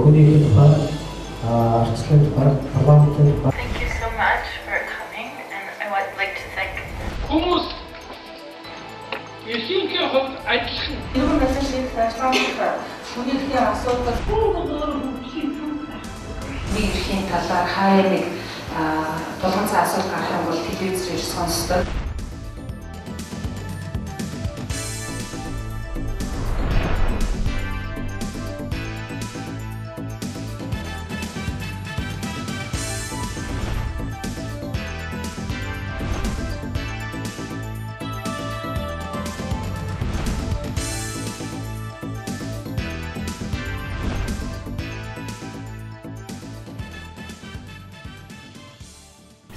хүний тухай арчлын тухай парламентын тухай Thank you so much for coming, and I would like to thank Хүмүүс эрхийнхээ хувьд ажиллах Иргэн байсан шиг ажиллах хүнийхээ асуудал нэг эрхийн талаар хаяа нэг тулгын цаа асуудал гарах юм бол телевизээр сонсдог.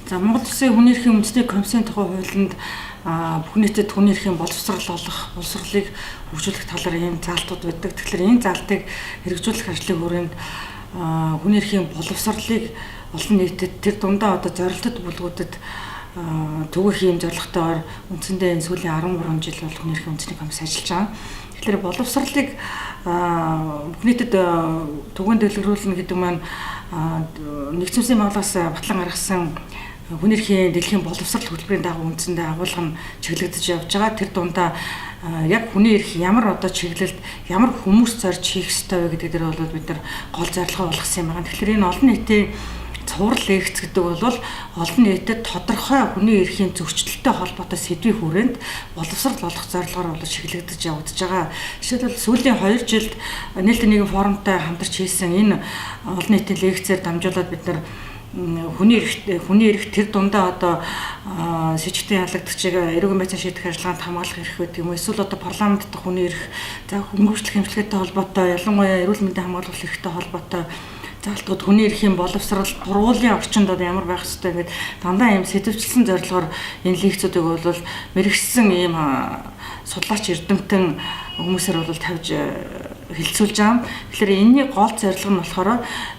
За Монгол Улсын хүний эрхийн үндэсний комиссийн тухай хуулинд бүх нийтэд хүний эрхийн боловсрал олох, боловсролыг хөгжүүлэх талаар ийм заалтууд байдаг. Тэгэхээр энэ заалтыг хэрэгжүүлэх ажлын хүрээнд хүний эрхийн боловсролыг олон нийтэд тэр дундаа одоо зорилттой бүлгүүдэд төвөх ийм зорилготойгоор үндсэндээ энэ сүүлийн 13 жил бол хүний эрхийн үндэсний комисс ажиллаж байгаа. Тэгэхээр боловсролыг бүх нийтэд түгээн дэлгэрүүлнэ гэдэг маань нэгдсэн улсын байгууллагаас батлан гаргасан хүний эрхийн дэлхийн боловсрол хөтөлбөрийн дагуу үндсэндээ агуулга нь чиглэгдэж явж байгаа. Тэр дундаа яг хүний эрх ямар одоо чиглэлд ямар хүмүүс зорж хийх ёстой вэ гэдэг дээр бол бид нар гол зорилгоо болгосон юм байна. Тэгэхээр энэ олон нийтийн цуврал лекц гэдэг бол олон нийтэд тодорхой хүний эрхийн зөрчилттэй холбоотой сэдвийн хүрээнд боловсрал олох зорилгоор бол чиглэгдэж явагдаж байгаа. Жишээлбэл сүүлийн 2 жилд нийтийн нэгэн форумтай хамтарч хийсэн энэ олон нийтийн лекцээр дамжуулаад бид нар хүний эрх тэр дундаа одоо сэжигтэн ялагдагчийг эрүүгийн байцаан шийдэх ажиллагаанд хамгаалах эрх гэдэг юм. Эсвэл одоо парламент дахь хүний эрх, за хөнгөвчлөх хэмжлэгтэй холбоотой, ялангуяа эрүүл мэндийн хамгаалах эрхтэй холбоотой заалтууд, хүний эрхийн боловсрал, туруулын орчинд одоо ямар байх ёстой гэдэг дандаа ийм сэдвчилсэн зорилгоор энэ лекцүүдийг бол мэрэгчсэн ийм судлаач эрдэмтэн хүмүүсээр бол тавьж хилцүүлж байгаа. Тэгэхээр энэний гол зорилго нь болохоор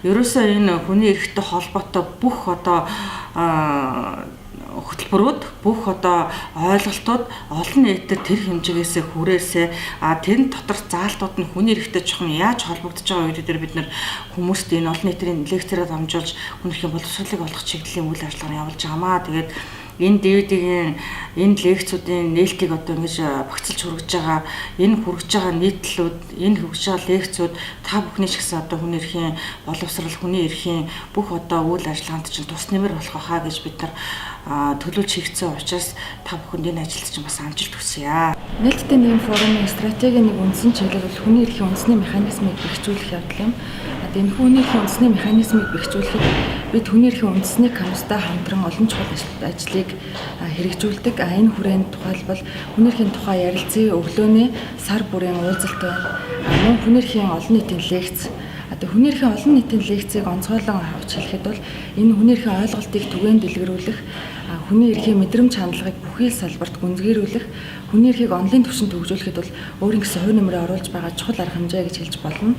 ерөөсөө энэ хүний эрхтэй холбоотой бүх одоо хөтөлбөрүүд, бүх одоо ойлголтууд олон нийтэд тэр хэмжээгээс хүрээсээ тэр доторх заалтууд нь хүний эрхтэй чухам яаж холбогдож байгаа вэ гэдгээр бид нар хүмүүст энэ олон нийтийн лекцээрээ дамжуулж хүний эрхийн боловсролыг олох чиглэлийн үйл ажиллагаа явуулж байгаамаа. Тэгээд энэ DVD-ийн энэ лекцүүдийн нээлтийг одоо ингэж багцлж хүргэж байгаа, энэ хүргэж байгаа нийтлүүд, энэ хүргэж байгаа лекцүүд та бүхний ч гэсэн одоо хүний эрхийн боловсрал, хүний эрхийн бүх одоо үйл ажиллагаанд чинь тус нэмэр болох байхаа гэж бид нар төлөвлөж хийгдсэн учраас та бүхэнд энэ ажилд чинь бас амжилт хүсье. Нийтдээ нэгэн форумын стратегийн нэг үндсэн чиглэл бол хүний эрхийн үндэсний механизмыг бэхжүүлэх явдал юм. Энэ хүний эрхийн үндэсний механизмыг бэхжүүлэхэд бид хүний эрхийн үндэсний комисстай хамтран олон чухал ажлыг хэрэгжүүлдэг. Энэ хүрээнд тухайлбал хүний эрхийн тухай ярилцсан өглөөний сар бүрийн уулзалт байна. Мөн хүний эрхийн олон нийтийн лекц. Хүний эрхийн олон нийтийн лекцийг онцгойлон авч хэлэхэд бол энэ хүний эрхийн ойлголтыг түгээн дэлгэрүүлэх, хүний эрхийн мэдрэмж хандлагыг бүхий л салбарт гүнзгийрүүлэх, хүний эрхийг онлын түвшинд хөгжүүлэхэд бол өөрийн гэсэн хувь нэмрээ оруулж байгаа чухал арга хэмжээ гэж хэлж болно.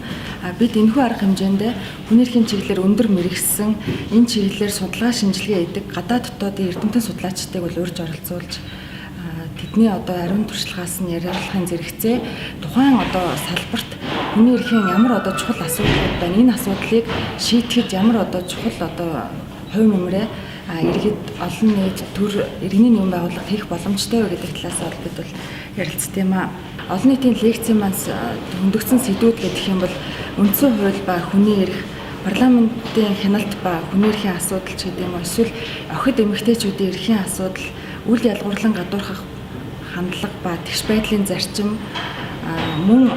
Бид энэхүү арга хэмжээндээ хүний эрхийн чиглэлээр өндөр мэргэжсэн, энэ чиглэлээр судалгаа шинжилгээ хийдэг гадаад дотоодын эрдэмтэн судлаачдыг бол урьж оролцуулж тэдний одоо ариун туршлагаас нь яриалахын зэрэгцээ тухайн одоо салбарт хүний эрхийн ямар одоо чухал асуудлууд байна, энэ асуудлыг шийдэхэд ямар одоо чухал одоо хувь нэмрээ иргэд олон нийт төр иргэний нэгэн байгууллага хийх боломжтой вэ гэдэг талаас нь бид бол ярилцсан юм аа. Олон нийтийн лекцийн маань хөндөгдсөн сэдвүүд гэх юм бол үндсэн хууль ба хүний эрх, парламентын хяналт ба хүний эрхийн асуудал ч гэдэг юм уу, эсвэл охид эмэгтэйчүүдийн эрхийн асуудал, үл ялгуурлан гадуурхах хандлага ба тэгш байдлын зарчим, мөн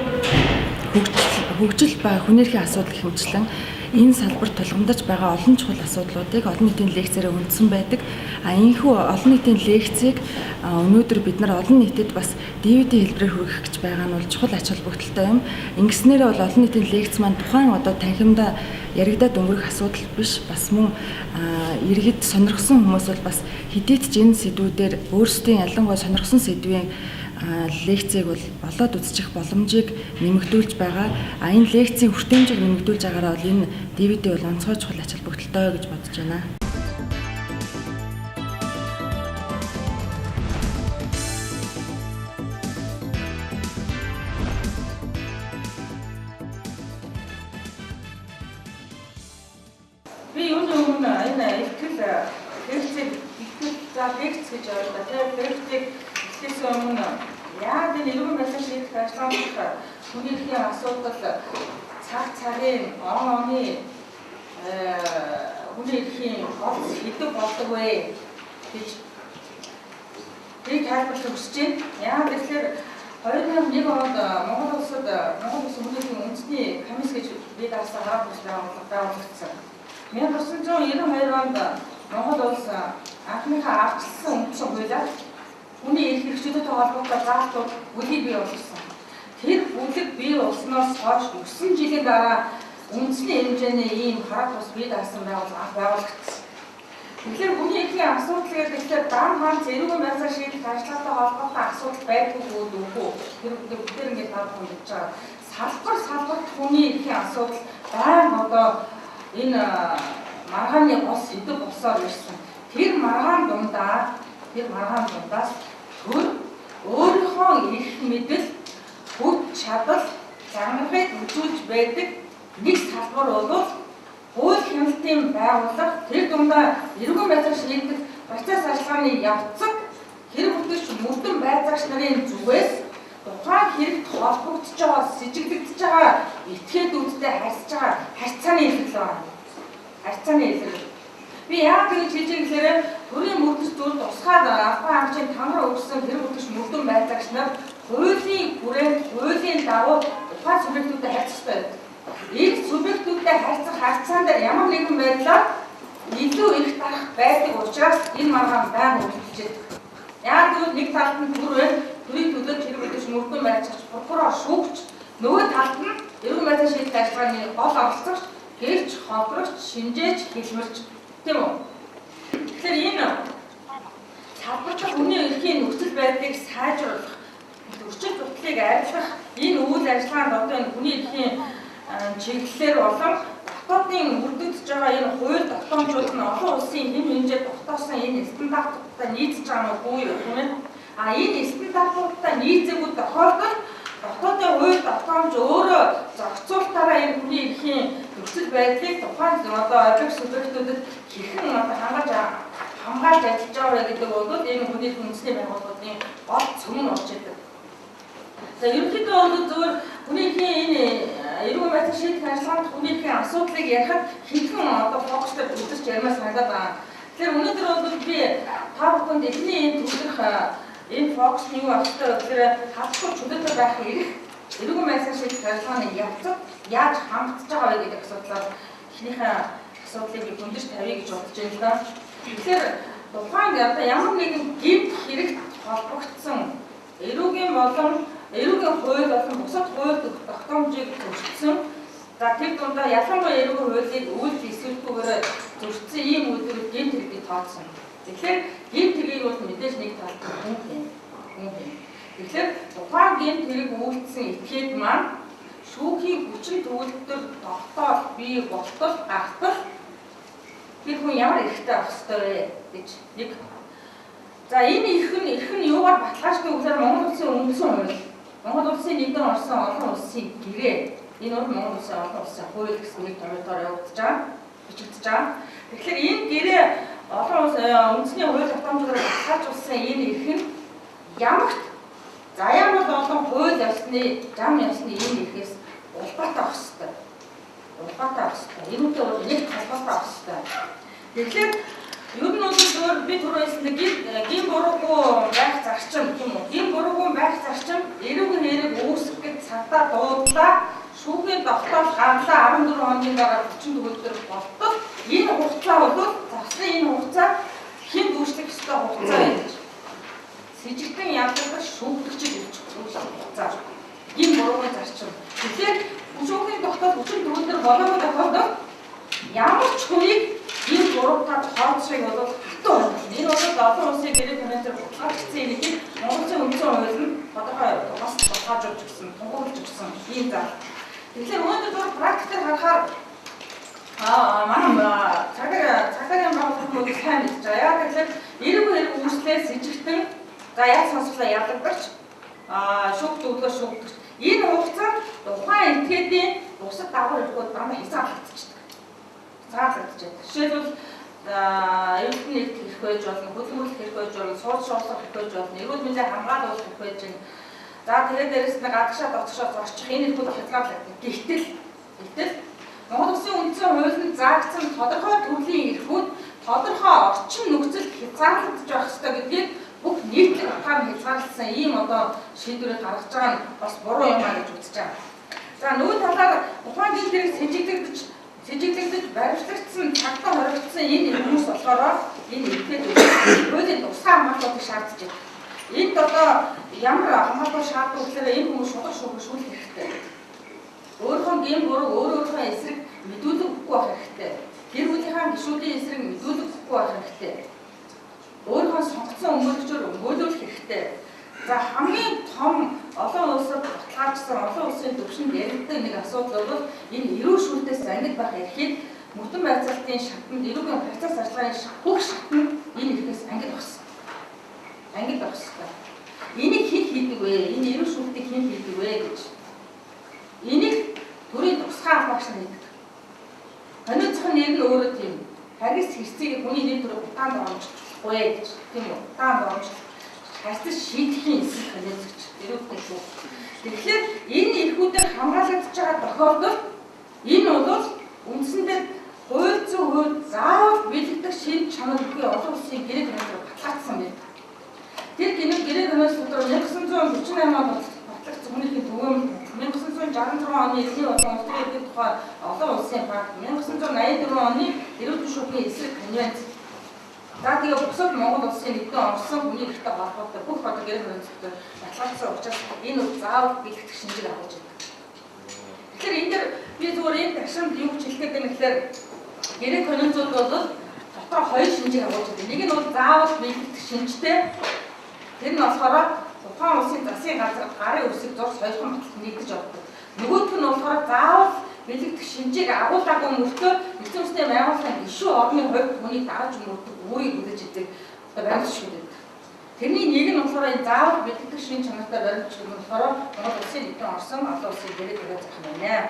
хөгжил ба хүний эрхийн асуудал хэмжлэн энэ салбарт тулгамдж байгаа олон чухал асуудлуудыг олон нийтийн лекцээр үндсэн байдаг. Энэхүү олон нийтийн лекцийг өнөөдөр бид нар олон нийтэд бас DVD хэлбэрээр хүргэх гэж байгаа нь бол чухал ач холбогдолтой юм. Ингэснээрээ бол олон нийтийн лекц маань тухайн одоо танхимдаа яригадаад өнгөрөх асуудал биш, бас мөн иргэд сонирхсон хүмүүс бол бас хэдийд ч энэ сэдвүүдээр өөрсдийн ялангуяа сонирхсон сэдвийн лекцийг бол болоод үзчих боломжийг нэмэгдүүлж байгаа. Энэ лекцийн хүртээмжийг нэмэгдүүлж байгаараа бол энэ DVD бол онцгой чухал ач холбогдолтой гэж бодож байна. энэ ихтгэл лекцийг за лекц гэж ойлгоо. Тэгээд лекцийг эхлээс өмнө яг энэ иргэн байдлыг шийдэх ажлын хүний эрхийн асуудал цагийн оны хүний эрхийн гол хэдэг болдог вэ гэж тайлбарлах хүсэж байна. Яг тэгэхээр 2001 онд Монгол улсад Монгол улсын хүний эрхийн үндэсний комисс гэж бий даасан гараа байгуулагдсан. 1992 онд Монгол улс анхныхаа ардчилсан үндсэн хуулиар хүний эрх хэрэгжүүлэлттэй холбоотой заалтууд бүлгийг бий болгосон. Тэр бүлэг бий болсноос хойш 9 жилийн дараа үндэсний хэмжээний ийм хараа тус бий даасан байгуулагдсан. Тэгэхээр хүний эрхийн асуудал гэдэг дан хаан зэрүүн байдлаар шийдэх ажлаатай холбоотой асуудал байдгүй үгүй. Тэр бүгд ингэж таарах юм гэж байгаа. Салбарт хүний эрхийн асуудал байнга одоо энэ маргааны бос идэв босоор ирсэн. Тэр маргаан дундаас төр өөрийнхөө эрх мэдэл, хүч чадал, зармахыг үзүүлж байдаг нэг салбар бол хууль хяналтын байгууллага тэр дундаа эргэн байцаагч шийдэх процесс ажиллагааны явцад хэрэг бүтээч мөрдөн байцаагч нарын зүгээс тухайн хэрэгт холбогдож байгаа сэжиглэгдэж байгаа этгээдүүдтэй харьцаж байгаа харьцааны илэрэл байна. Харьцааны илэрэл. Би яг гэж хэлж гэхээр төрийн мөрдөс зүйл тусгаад албан хаагчийн тамраа өгсөн хэрэг бүтээч мөрдөн байцаагч нар хуулийн хүрээнд хуулийн дагуу тухайн субъектүүдэд харьцах хэрэгтэй. Их субъектүүдэд харьцах харьцаан дээр ямар нэгэн байдлаар илүү их тарах байдаг учраас энэ маргаан байнга үйлчилж байдаг. Яг тэгвэл нэг талд нь түрүүн төрийн төлөөд хэрэг бүтээч мөрдөн байцаагч прокурор шүүгч нөгөө талд нь эргэн байцааг шийдэх ажиллагааны гол оролцогч гэрч хохирогч шинжээч хэлмэрч тийм үү. Тэгэхээр энэ салбарт хүний эрхийн нөхцөл байдлыг сайжруулах өрчил бодлыг арилгах энэ үйл ажиллагаанд одоо энэ хүний эрхийн чиглэлээр болон дотоодын өргөдөж байгаа энэ хууль тогтоомжууд нь олон улсын хэм хэмжээнд тогтоосон энэ стандартуудтай нийцэж байгаа нь үгүй юм байна. Энэ стандартуудтай нийцээгүй тохиолдолд дотоодын хууль тогтоомж өөрөө зохицуулалтаараа энэ хүний эрхийн нөхцөл байдлыг тухайн одоо объект субъектүүдэд хэрхэн одоо хамгаалж ажиллаж байгаа гэдэг бол энэ хүний эрхийн үндэсний байгууллагын гол цөм болж байдаг. За ерөнхийдөө бол зөвхөн хүний эрхийн энэ эргэн байцааг шийдэх ажиллагаанд хүний эрхийн асуудлыг ярихад хэдхэн одоо фокустай үзэж ярмаас санагдаад байна. Тэгэхээр өнөөдөр бол би та бүхэнд эхний энэ төлөх энэ фокус нь юу ахтай гэхээр хадгалж чөлөөтэй байх эрх эргэн байцааг шийдэх ажиллагааны явцад яаж хангагдж байгаа вэ гэдэг асуудлаар эхнийхээ асуудлыг хөндөж тавья гэж бодож байна л да. Тэгэхээр тухайн одоо ямар нэгэн гэмт хэрэгт холбогдсон эрүүгийн болон эрүүгийн хууль болон бусад хууль тогтоомжийг зөрчсөн. За тэр дундаа ялангуяа эрүүгийн хуулийг үйлдэл эсвэлгүйгээр зөрчсөн ийм үйлдвэрүүд гэмт хэрэгийг тооцсон. Тэгэхээр гэмт хэргийг бол мэдээж нэг талд хүн юм. Тэгэхээр тухайн гэмт хэрэг үйлдсэн этгээд маань шүүхийн хүчин төвлөлтөөр тогтоол бий болтол гартал тэр хүн ямар эрхтэй авах ёстой вэ гэж нэг. За энэ эрх нь юугаар баталгааждаг вэ гэхээр Монгол улсын үндсэн хууль. Монгол улсын нэгдэн орсон олон улсын гэрээ. Энэ бол Монгол улсын олон улсын хууль гэсэн нэг томьёолоор явагдаж байгаа, бичигдэж байгаа. Тэгэхээр энэ гэрээ олон улсын үндэсний хууль тогтоомжоор баталгаажуулсан энэ эрх нь ямагт заяа бол олон хууль ёсны, зам ёсны энэ эрхээс улбаатай авах ёстой. Энүүтэй бол нэг холбоотой авах ёстой. Тэгэхээр ер нь бол зөвөр би түрүүнээс нэг гин буруугүй байх зарчим тийм үү? Гин буруугүй байх зарчим эрүүгийн хэрэг үүсгэх гэж цагдаа дуудлаа шүүхийн тогтоол гарлаа 14 хоногийн дараа 40 өдөр болтол энэ хугацаа бол засгийн энэ хугацаа хэн дүүшлэх ёстой хугацаа гэж сэжигтэн ядлах шүүгдэгчид үүсгэх хугацаа. Гин буруугүй зарчим. Тэгэхээр шүүхийн тогтоол 40 өдөр болоогүй тохиолдолд ямар ч хүнийг энэ гуравтаа тооцохыг бол хатуу байна. Энэ бол олон улсын гэрээ комментээр баталгаажсан нэг Монголын үндсэн хууль нь тодорхой бас баталгаажуулж өгсөн, тунхаглаж өгсөн ийм зал. Тэгэхээр өнөөдөр практикээр харахаар манай цагаагийн байгууллагууд сайн мэдж байгаа. Яг тэгэхээр эрүүг хэрэг үүслээ сэжигтэн за яг сонсголоо ялагдарч шүүгдүүлгээр шүүгдэгч. Энэ хугацаанд тухайн этгээдийн бусад дагуу хэрэгүүд дандаа хязгаарлагдчихдаг. Жишээлбэл эрдэнэ нэгт хэрэг байж болно, хөдөлмөрлөх хэрэг байж болно, сууц шуурлах хэрэг байж болно, эрүүл мэндийн хамгаалалт хэрэг байж байна. За тэгээд дээрэс нь гадагшаа дотгошоо зорчих энэ эрхүүд хязгаарлагдана. Гэвтэл Монгол Улсын үндсэн хуулинд заагдсан тодорхой төрлийн эрхүүд тодорхой орчин нөхцөлд хязгаарлагдж байх ёстой гэдгийг бүх нийтлэг утгаар хязгаарласан ийм одоо шийдвэрийг гаргаж байгаа нь бас буруу юм аа гэж үзэж байгаа. За нөгөө талаар ухаан гэмт хэрэг сэжиглэгдэж баримтлагдсан цагтаа хоригдсан энэ хүмүүс болохоор энэ эрхлээд хуулийн тусгай хамгаалалтыг шаардж байна. Энд одоо ямар хамгаалалт шаарддаг гэхээр энэ хүмүүс шударга шүүх хэрэгтэй. Өөрийнхөө гэм буруу өөрийнхөө эсрэг мэдүүлэг өгөхгүй байх хэрэгтэй. Гэр бүлийнхаа гишүүдийн эсрэг мэдүүлэг өгөхгүй байх хэрэгтэй. Өөрийнхөө сонгогдсон өмгөөлөгчөөр өмгөөлөх хэрэгтэй. За хамгийн том олон улсад баталгаажсан олон улсын төвшөнд яригддаг нэг асуудал бол энэ эрүү шүүлтээс ангид байх эрхийг мөрдөн байцаалтын шатнд эрүүгийн процесс ажиллагааны бүх шатнд энэ эрхээс ангид багсан. Ангид багсан. Энийг хэн хийдэг вэ? Энэ эрүү шүүлтийг хэн хийдэг вэ гэж. Энийг төрийн тусгай албаагч нар хийдэг. Ханиуцхан нэр нь өөрөө тийм. Харис хэрцгийг хүний нэр төрөг утаанд оромжлохгүй гэж тийм үү? Утаанд оромжлох хайцаж шийдэхийн эсрэг ханиуцагч эрүүтэй шүү. Тэгэхээр энэ эрхүүдээр хамгаалагдж байгаа тохиолдолд энэ бол үндсэндээ хууль зүйн хувьд заавал бэлэгдэх шийд чанар бүхий олон улсын гэрээ хэмжээгээр баталгаажсан байна. Тэр гэрээ хэмжээс дотор 1948 онд батлагдсан хүнийхээ төвөм 1966 оны эзний болон улсын эрхийн тухай олон улсын пакт 1984 оны эрүүл шүүхийн эсрэг конвенц. За тэгээ бусад Монгол улсын нэгдэн орсон хүний эрхтэй холбоотой бүх одоо гэрээ хэмжээтэй баталгаажсан учраас энэ бол заавал бэлтгэх шинжийг авах гэж байна. Тэгэхээр энэ дэр би зүгээр энэ ташинд юу гэж хэлэх гээд байна гэхээр гэрээ конвенцууд бол дотор хоёр шинжийг авах гэж байна. Нэг нь бол заавал бэлтгэх шинжтэй. Тэр нь болохоор ухаан улсын засгийн газар гарын үсэг зурс хоёрхан баталт нэгдэж авдаг. Нөгөөх нь болохоор заавал бэлэгдэх шинжийг агуулгаагүй мөртөө эзэн усны байгууллагын гишүүн орны хувьд хүнийг дарж мөрдөг өөрийг хүлээж идэг одоо баримтч гэдэг. Тэрний нэг нь болохоор энэ заавал бэлэгдэх шинж чанартай баримтч гэдэг нь болохоор Монгол улсын нэгдэн орсон олон улсын гэрээ зах юм байна.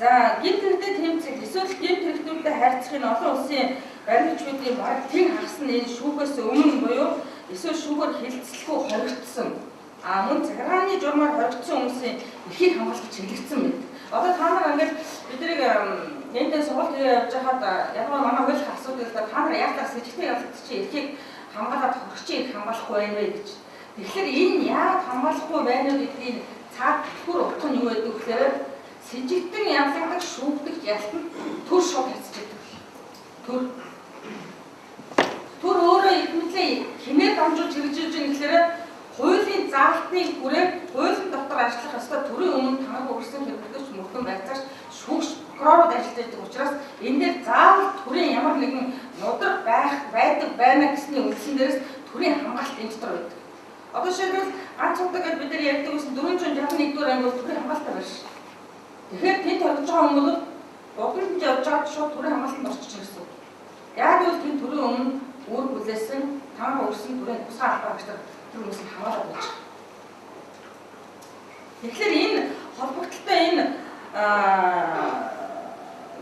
За гэмт хэрэгтэй тэмцэх эсвэл гэмт хэрэгтүүдтэй харьцах энэ олон улсын баримтчуудын баг тэн хагас нь энэ шүүхээс өмнө буюу эсвэл шүүгээр хилцэлгүй хоригдсон мөн цагааны журмаар хоригдсон хүмүүсийн эрхийг хамгаалах чиглэгдсэн байдаг. Одоо та нар ингээд биднийг эндээ сургалт хийж яваад ялгаагаар манай хууль асуудал та нар яалтаа сэжигтэй ялгагдчих эрхийг хамгаалаад хоригчийн эрх хамгаалахгүй байна вэ гэж. Тэгэхээр энэ яагаад хамгаалахгүй байна вэ гэдгийг цаад түр утга нь юу гэдэг вэ гэхээр сэжигтэн ялгагдах шүүгдэх ялтанд төр шууд харьцдаг. Төр өөрөө ихэнхдээ хинээр дамжуулж хэрэгжүүлж байгаа гэхээр хуулийн заалтныг хүрээд хуулийн дотор ажиллах ёстой төрийн өмнө танаг өргөсөн хэрэглэгч мөрдөн байцаагч шүүгч прокурорууд ажиллаж байдаг учраас энэ дээр заавал төрийн ямар нэгэн нудраг байдаг байна гэсний үндсэн дээрээс төрийн хамгаалалт энэ дотор байдаг. Одоо жишээлбэл ганц удаа гэж бид нар ярьдаг гэсэн 461 дугаар анги бол төрийн хамгаалалт байна шүү. Тэгэхээр тэнд хоригдож байгаа хүмүүс бол бодолд явж байгаа шууд төрийн хамгаалтанд орчих гэсэн. Яг л тэр төрийн өмнө үүр бүлээсэн танаг өргөсөн төрийн тусгай албаагч нар хүмүүс хамгаалаад байж байгаа. Тэгэхээр энэ холбогдолтой энэ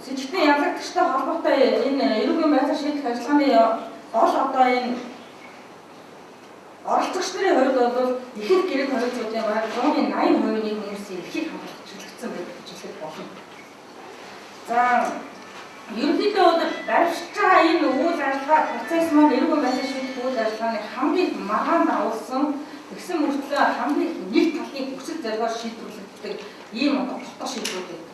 сэжигтэн ялгагдагчтай холбоотой энэ эрүүгийн байдлаа шийдэх ажиллагааны гол одоо энэ оролцогч нарын хувьд бол их их гэрээ хоригдсон баг 80% хүмүүсийн эрхийг хамгаалах чиглэгдсэн байдаг гэж хэлэх болно. За ерөнхийдөө барьж байгаа энэ үйл ажиллагаа процесс маань эрүүгийн байдлаа шийдэх үйл ажиллагааны хамгийн магаан дагуулсан тэгсэн мөртлөө хамгийн нэг талын бүсэл зорилгоор шийдвэрлэгддэг ийм одоо дотоод шийдвэрүүд байдаг.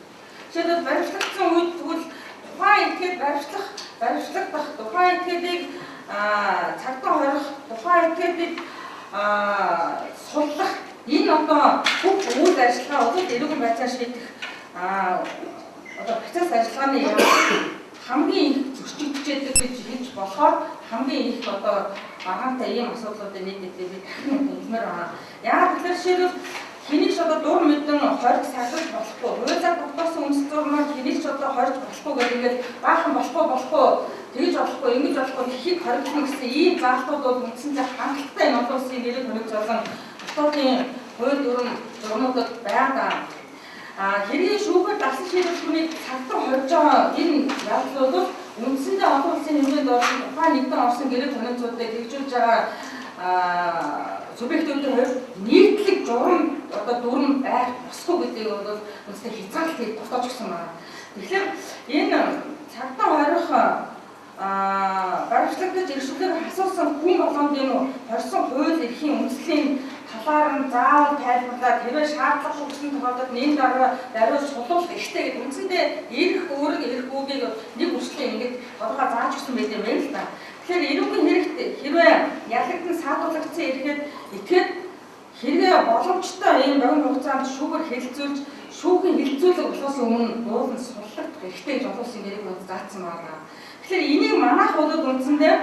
Жишээлбэл баримтлагдсан үед тэгвэл тухайн этгээд баримтлагдах тухайн этгээдийг цагтаа хорих тухайн этгээдийг суллах энэ одоо бүх үйл ажиллагаа бол эрүүгийн байдлаа шийдэх одоо процесс ажиллагааны хамгийн их зөрчигдөж байдаг гэж хэлж болохоор хамгийн их одоо багаантай ийм асуудлуудыг нийтдээ би дахин хэлмээр байна. Яагаад гэвэл жишээлбэл хэнийг ч одоо дур мэдэн хориг сахилж болохгүй. Хуулиар тогтоосон үндэс зурмаар хэнийг ч одоо хориж болохгүй гэдэг ингээд баахан болохгүй тэгж болохгүй ингэж болохгүй гэхийг хоригдно гэсэн ийм заалтууд бол үндсэндээ хангалттай энэ олон улсын гэрээ хоригдсон дотоодын хууль зурмуудад байгаа. Хэргийн шүүхээр дасан шийдвэрийг цагтаа хорж байгаа энэ явдлууд бол үндсэндээ олон улсын хэмжээнд орсон тухайн нэгдэн орсон гэрээ тонцоодыг хэрэгжүүлж байгаа субъектүүдийн хувьд нийтлэг журам одоо дүрм байх босгүй гэдгийг бол үнэхээр хязгаарлалт хийж тогтоож гисэн байна. Тэгэхээр энэ цагдаа хорих баримтлагдаж иршүүлээр асуусан хүн болгонд энэ хорьсон хууль эрхийн үндэслэлийн талаар нь заавал тайлбарлаад хэвээ шаардлагагүй гэсэн тохиолдолд энэ даруйж сулуулт ихтэй гэдэг үндсэндээ эрх үүрэг эрх үүгийг нэг үржлээ ингэж одоогоо зааж өгсөн байт юм байна л да. Тэгэхээр эрүүгийн хэрэгтэй хэрвээ ялагдсан саатуулагдсан эрхэд итгэхэд хэрвээ боломжтой ийм богино хугацаанд шүүгээр хэлэлцүүлж шүүхийн хэлэлцүүлэг болохоос өмнө уулын суллагдах хэрэгтэй гэж олон улсын гэрээ заасан байна. Тэгэхээр энийг манайх бол үндсэндээ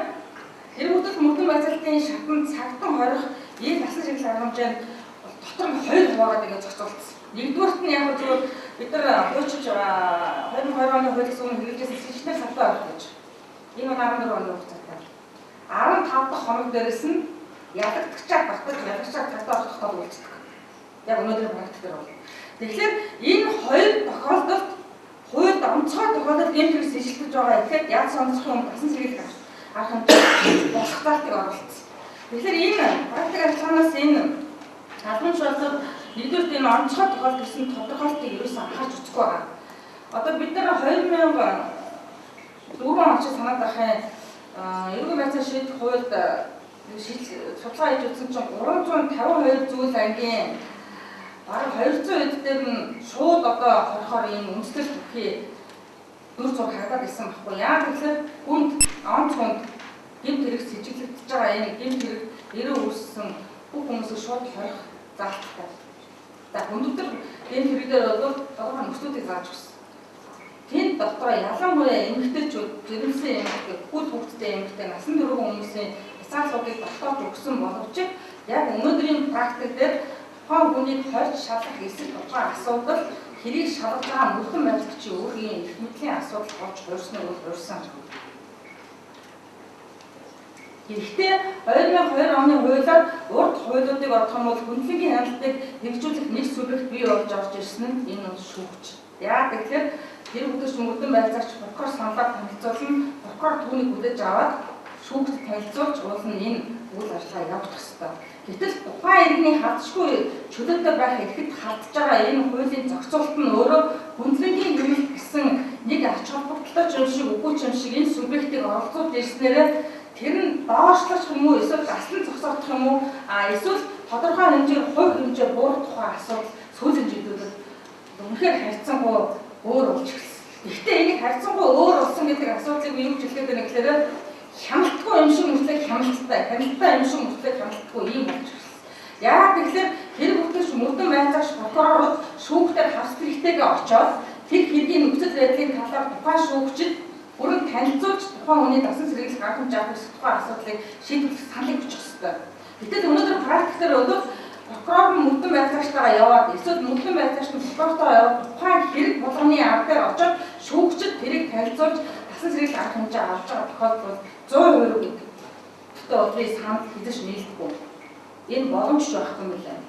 хэрэг хөдөл мөрдөн байцаалтын шатанд цагтан хорих ийм насан чиглэл аргамжаанд дотор нь 2 хуваагаад ингэ зохицуулсан. Нэгдүгээрт нь яг зөвхөн бид нар хуульчилж 2020 оны хуулиас өмнө хэрэгжүүлсэн сэжигтэй салтаа орох гэж. Энэ 14 оны хугацаатай. 15 дахь хоног дээрээс нь ялагдчихад багтаж цагдаа орох тохиол үйлцдэг. Яг өнөөдрийн практик дээр бол. Тэгэхээр энэ хоёр тохиолдолд хуульд онцгой тохиолдолд гэмт хэрэг сэжиглэж байгаа гэхэд яг сонцох юм басан сэргийлэх арга хэмжээ болох тактик оруулсан. Тэгэхээр энэ практик арчаанаас энэ албан шалгалт нэгдүгээр энэ онцгой тохиолдол гэсэн тодорхойлтыг ерөөсөн анхаарч үзэхгүй байгаа. Одоо бид нар 2004 онд санаад байхын эрүүгийн байцаал шийдэх хуульд судалгаа хийж үзсэн чинь 352 зүйл ангийн бараг 200 хэд дээр нь шууд одоо хорхоор ийм үндэслэл бүхий дүр зураг харагдаад ирсэн байхгүй яа тэгэхээр хүнд онц хүнд гэмт хэрэг сэжиглэгдэж байгаа энэ гэмт хэрэг эрүү үүссэн бүх хүмүүсийг шууд хорих заалттай. За өнөөдөр гэмт хэрэгээр бол тодорхой нөхцөлийг зааж өгсөн. Тэнд дотроо ялангуяа эмэгтэйчүүд жирэмсэн эмэгтэй, хөл хүүхэдтэй эмэгтэй, насан турш хүмүүсийн хязгаарлалтыг тогтоож өгсөн боловч яг өнөөдрийн практик дээр тухайн хүнийг хорьж шалгах эсрэг тухайн асуудал хэрийг шалгаж байгаа мөрдөн байцаагчийн өөрийн эрх мэдлийн асуудал болж хуурсныг бол хуурсан. Гэхдээ 2002 оны хуулиар урд хуулиудыг орох юм бол хүндлэнгийн хяналтыг нэгжүүлэх нэг субъект бий болж орж ирсэн нь энэ нь шүүгч. Яг тэгэхээр тэр хөдөлж мөрдөн байцаагч прокурор саналаар танилцуулна, прокурор түүнийг хүлээж аваад шүүгчд танилцуулж уулын энэ үйл ажиллагаа явуулах ёстой. Гэтэл тухайн иргэний хадшгүй чөлөөтэй байх эрхэд хадж байгаа энэ хуулийн зохицуулалт нь өөрөө хүндлэнгийн хэмжээ гэсэн нэг ач холбогдолтой юм шиг үгүй юм шиг энэ субъектыг оролцуулж ирснээрээ тэр нь доошлох юм уу эсвэл заслан зогсоох юм уу эсвэл тодорхой хэмжээгээр хувь хэмжээ буурах тухай асуудал сүүлийн жилүүдэд үнэхээр харьцангуй өөр болж ирсэн. Гэхдээ энийг харьцангуй өөр болсон гэдэг асуудлыг юу гэж хэлэх вэ гэхээр хяналтгүй юм шиг мөртлөө хяналттай, хяналттай юм шиг мөртлөө хяналтгүй юм болж ирсэн. Яагаад тэгэхээр хэрэг хөтлөгч мөрдөн байцаагч прокурорууд шүүгтээр хавц хэрэгтэйгээ очоод тэр хэргийн нөхцөл байдлын талаар тухайн шүүгчид бүрэн танилцуулж тухайн хүний дасан сэргийлэх арга хэмжээ авах тухайн асуудлыг шийдвэрлэх саналыг өгчих ёстой. Гэтэл өнөөдөр практикээр бол прокурор нь мөрдөн байцаагчтайгаа яваад эсвэл мөрдөн байцаагч нь прокурортойгоо яваад тухайн хэрэг болгоны арга дээр очоод шүүгчид тэрийг танилцуулж дасан сэргийлэх арга хэмжээ авч байгаа тохиолдол 100% гэдэг. Тэгтээ одны санал хэзээ ч нийлдэхгүй. Энэ боломжч байхгүй юм лээ.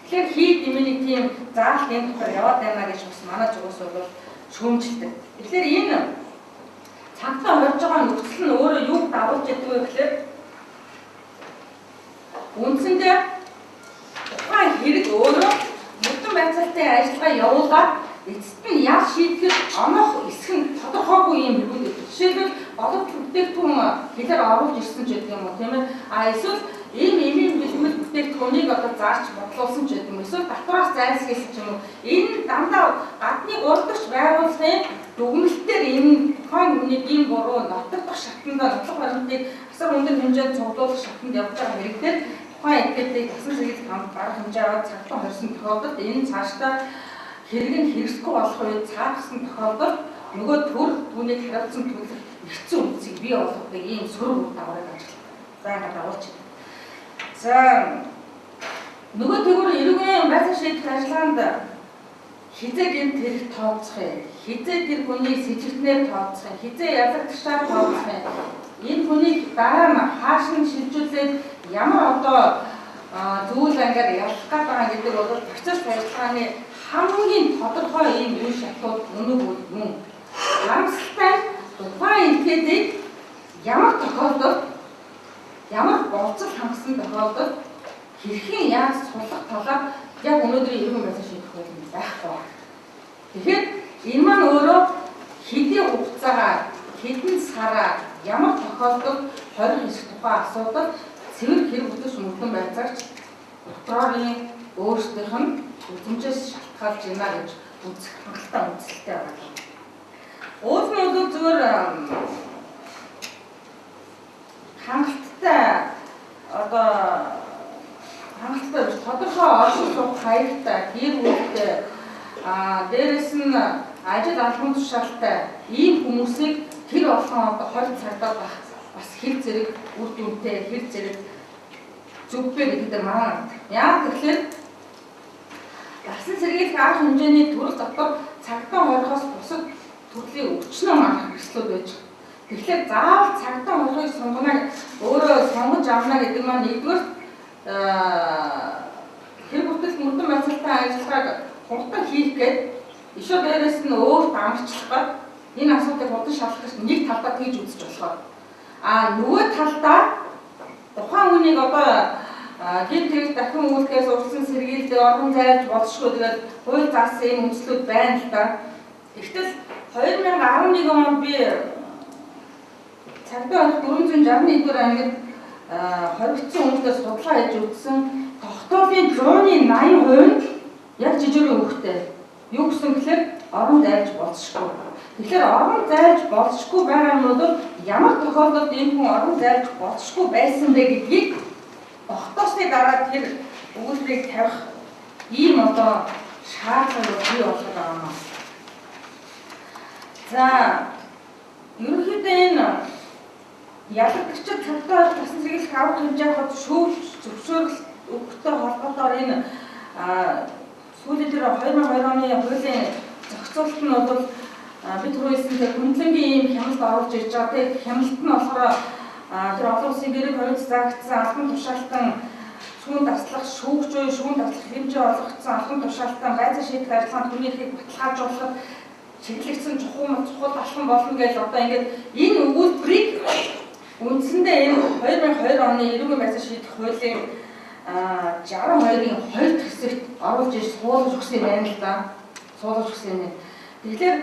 Тэгэхээр хийд нэмэний тийм заалт энэ тухай яваад байна гэж бас манай зүгээс бол шүүмжилдэг. Тэгэхээр энэ цагдаа хорж байгаа нөхцөл нь өөрөө юу дагуулж яддаг вэ гэхээр үндсэндээ тухайн хэрэг өөрөө мөрдөн байцаалтын ажиллагаа явуулаад эцэст нь яа шийдэхэд онох эсэх нь тодорхойгүй юм бүгд. Жишээлбэл боловч бүтээгдэхүүн хэлээр оруулж ирсэн ч гэдэг юм уу тийм ээ. Эсвэл ийм бэлтгэл бүтээгдэхүүнийг одоо зааж бодлуулсан ч гэдэг юм. Эсвэл татвараас зайлсхийсэн ч юм уу. Энэ дандаа гадны урдагч байгууллагын дүгнэлтээр энэ тухайн хүнийг ийм буруу нотогдох шатанда нотлох баримтыг асар өндөр хэмжээнд цуглуулах шатанд явж байгаа хэрэгтэй. Тухайн этгээдийг дасан сэргийлэх хамт барах хэмжээ аваад цагдаа хорьсон тохиолдолд энэ цаашдаа хэрэг нь хэрэгсэхгүй болох үед цаашсан тохиолдолд нөгөө төр түүнийг хариуцсан төлөв хэцүү үнцгийг бий болгохыг ийм сөрөг үр дагаврыг ажиллах дагуулж байна. За нөгөө тэгвэр эрүүгийн байцаал шийдэх ажиллагаанд хизээ гэмт хэрэг тооцох юм, хизээ тэр хүний сэжигтнээр тооцох юм, хизээ ялагдагчаар тооцох юм. Энэ хүнийг дараа нь хааш нь шилжүүлээд ямар одоо зүйл ангаар явах гээд байгаа гэдэг бол процесс ажиллагааны хамгийн тодорхой ийм үе шатууд өнөг юм. Харамсалтай тухайн этгээдийг ямар тохиолдолд ямар болцол хангасан тохиолдолд хэрхэн яаж сулах талаар яг өнөөдрийн иргэн байдлыг шийдэх болно байхгүй. Тэгэхээр энэ маань өөрөө хэдийн хугацаагаар, хэдэн сараар, ямар тохиолдолд хорих хэсэг тухай асуудал цэвэр хэрэг бүтэж мөрдөн байцаагч доторийн өөрсдийнх нь үзмжээс шалтгаалж байна гэж үзэх хангалттай үндэслэлтэй байна. Уул нь бол зөвхөн хангалттай хангалттай тодорхой оршин суух хаягтай, гэр бүлтэй, дээрэс нь ажил албан тушаалтай ийм хүмүүсийг тэр олон одоо 20 цагтаа бас хэр зэрэг үр дүнтэй, хэр зэрэг зүгбэ гэдэг маань. Яг тэгэхээр дасан сэргийлэх арга хэмжээний төрөл дотор цагтаа хорихоос бусад төрлийн өвчнөө марах хэрэгслүүд байж. Тэгэхээр заавал цагтаа хорихыг сонгоно өөрөө сонгож авна гэдэг маань нэгдүгээр хэрэг бүтэц мөрдөн байцaalтай ажиллагааг хурдан хийх гээд ишөө дээрээс нь өөрт амарчлах энэ асуудыг хурдан шалгах гэж нэг талдаа тэгж үзэж болохоор нөгөө талдаа тухайн үнийг одоо гин тэрэг дахин үйлдэлээс урьдчилан сэргийлдэг орон зайлж болшгүй тэгээд хууль заасан энэ үндслүүд байна л да. Гэвтэл 2011 онд би цагдаа 461-р ангид хоригдсон хүмүүстээс судалгаа хийж үзсэн тогтоолын 80% яг жижигхэн хөвгтэй. Юу гэсэн гэхээр орон зайлж болшгүй. Тэгэхээр орон зайлж болшгүй байгаа нь бол ямар тохиолдолд энэ хүн орон зайлж болшгүй байсан бэ гэдгийг тогтоосны дараа тэр өгүүлбэрийг тавих ийм одоо шаардлага бий болох юм. За ерөнхийдөө энэ ялагчид цагдаа тасан сэргийлэх авах хэмжээ хад зөвшөөрөл өгөхтэй холбоотойгоор энэ сүүлийн тэр 2020 оны хуулийн зохицуулалт нь бол бид түрүүлсэн тэр хөндлөнгийн ийм хяналт оруулж ирж байгаа. Тэр хяналт нь болохоор тэр олон улсын гэрээ хоригд заагдсан албан тушаалтан шүүн таслах, шүүгч буюу шүүн таслах хэмжээ олгогдсон албан тушаалтан байцаа шийдэх ажиллагаанд хүний эрхийг баталгаажуулахад чиглэгдсэн чухал алхам болно гэж одоо ингээд энэ өгүүлбэрийг үндсэндээ энэ 2020 оны эрүүгийн байцаа шийдэх хуулийн 62-ийн 2 дахь хэсэгт оруулж иж суулгаж өгсөн юм байна л да. Суулгаж өгсөн юм. Тэгэхээр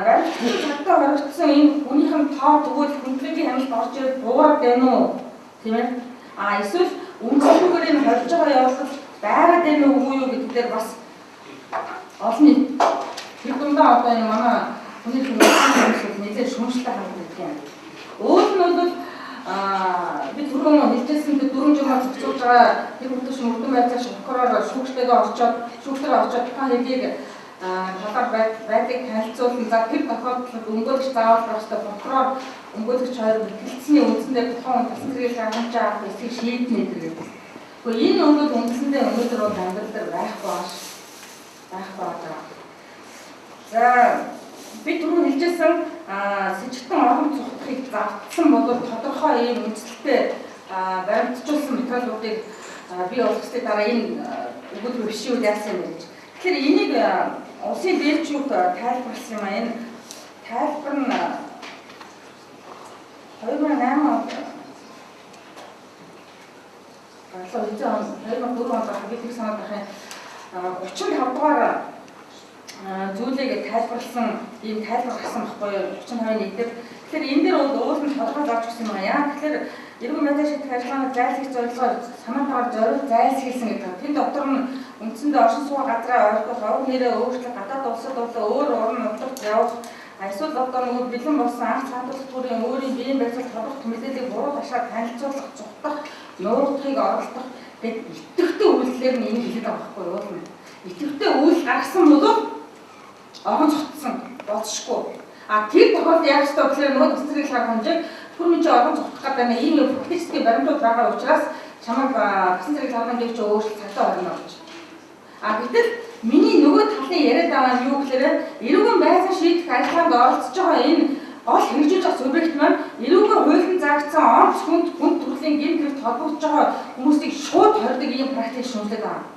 барилгын цагтаа хоригдсон энэ хүнийхэн тоо тэгвэл хөндлөгийн хяналт орж ирээд буураад байна уу? Тийм ээ. Эсвэл үндсүүгээр энэ хорж байгаа явдал байгаад байна уу үгүй юу гэдэг дээр бас олон тэр дундаа одоо энэ манай хүнийхэн хүмүүсд нэлээд шүүмжлэлтэй ханддаг юм. Өөр нь бол би түрүүн хэлжсэн тэр 4 журмаар зохицуулж байгаа тэр бүтэц мөрдөн байцаагч прокурор шүүгчтэйгээ очоод тухайн хэдийг талаар байдлыг танилцуулсан. За тэр тохиолдолд өмгөөлөгч заавал байх ёстой прокурор өмгөөлөгч хоёр хэлцсэний үндсэндээ тухайн тасан сэргийлэх хангамж авах эсрэг шийднэ гэдэг. Гэхдээ энэ бол үндсэндээ өнөөдөр бол амьдрал дээр байхгүй байгаа. За би түрүү хэлжсэн сэжигтэн орон цухтахыг зардсан бол тодорхой ийм үндэслэлтэй баримтжуулсан материалуудыг бий болгосны дараа энэ өгүүлбэр бишүүд яасан юм гэж. Тэгэхээр энийг улсын дээлчүүд тайлбарласан юм. Энэ тайлбар нь 2008 онд 2004 онд би тэр санаад байна. 35 дугаар зүйлийг тайлбарласан ийм тайлбар гарсан байхгүй юу 32 нэгдэр. Тэгэхээр энэ дээр бол уул нь тодорхой зааж өгсөн юм аа. Тэгэхээр эрүүл мэндийн шийдэх ажиллагааны зайлсхийх зорилгоор санаатаар зориулж зайлсхийсэн гэдэг. Тэн дотор нь үндсэндээ оршин суугаа газраа ойртох, орон нэрээ өөрчлөх, гадаад улсад бол өөр орон нутагт явах, эсвэл одоо нөгөө бэлэн болсон анх цаатуулах бүрийн өөрийн биеийн байцаал тодорхой мэдээллийг буруу ташаад танилцуулах, зүгтах, нуугдахыг оролдох гэдэг идэвхтэй үйлдэлээр нь энэ хэлээд байгаа байхгүй юу? Идэвхтэй үйл гаргасан бол орон цогтсон болшгүй. Тэр тохиолдолд яг ч тэгэхээр нөгөө тасан сэргийлэх арга хэмжээг түрүүний чи орон цогтох гэдэг ийм фактически баримтууд байгаа учраас чамайг тасан сэргийлэх арга хэмжээг чи өөрчлөлт цагдаа орно гэж. Гэтэл миний нөгөө талын яриад байгаа нь юу гэхээр эрүүгийн байцаа шийдэх ажиллагаанд оролцож байгаа энэ гол хэрэгжүүлж байгаа субъект маань эрүүгийн хуулийн заагдсан онц хүнд төрлийн гэмт хэрэг холбогдож байгаа хүмүүсийг шууд хордог ийм практик шүүмжлээд байгаа.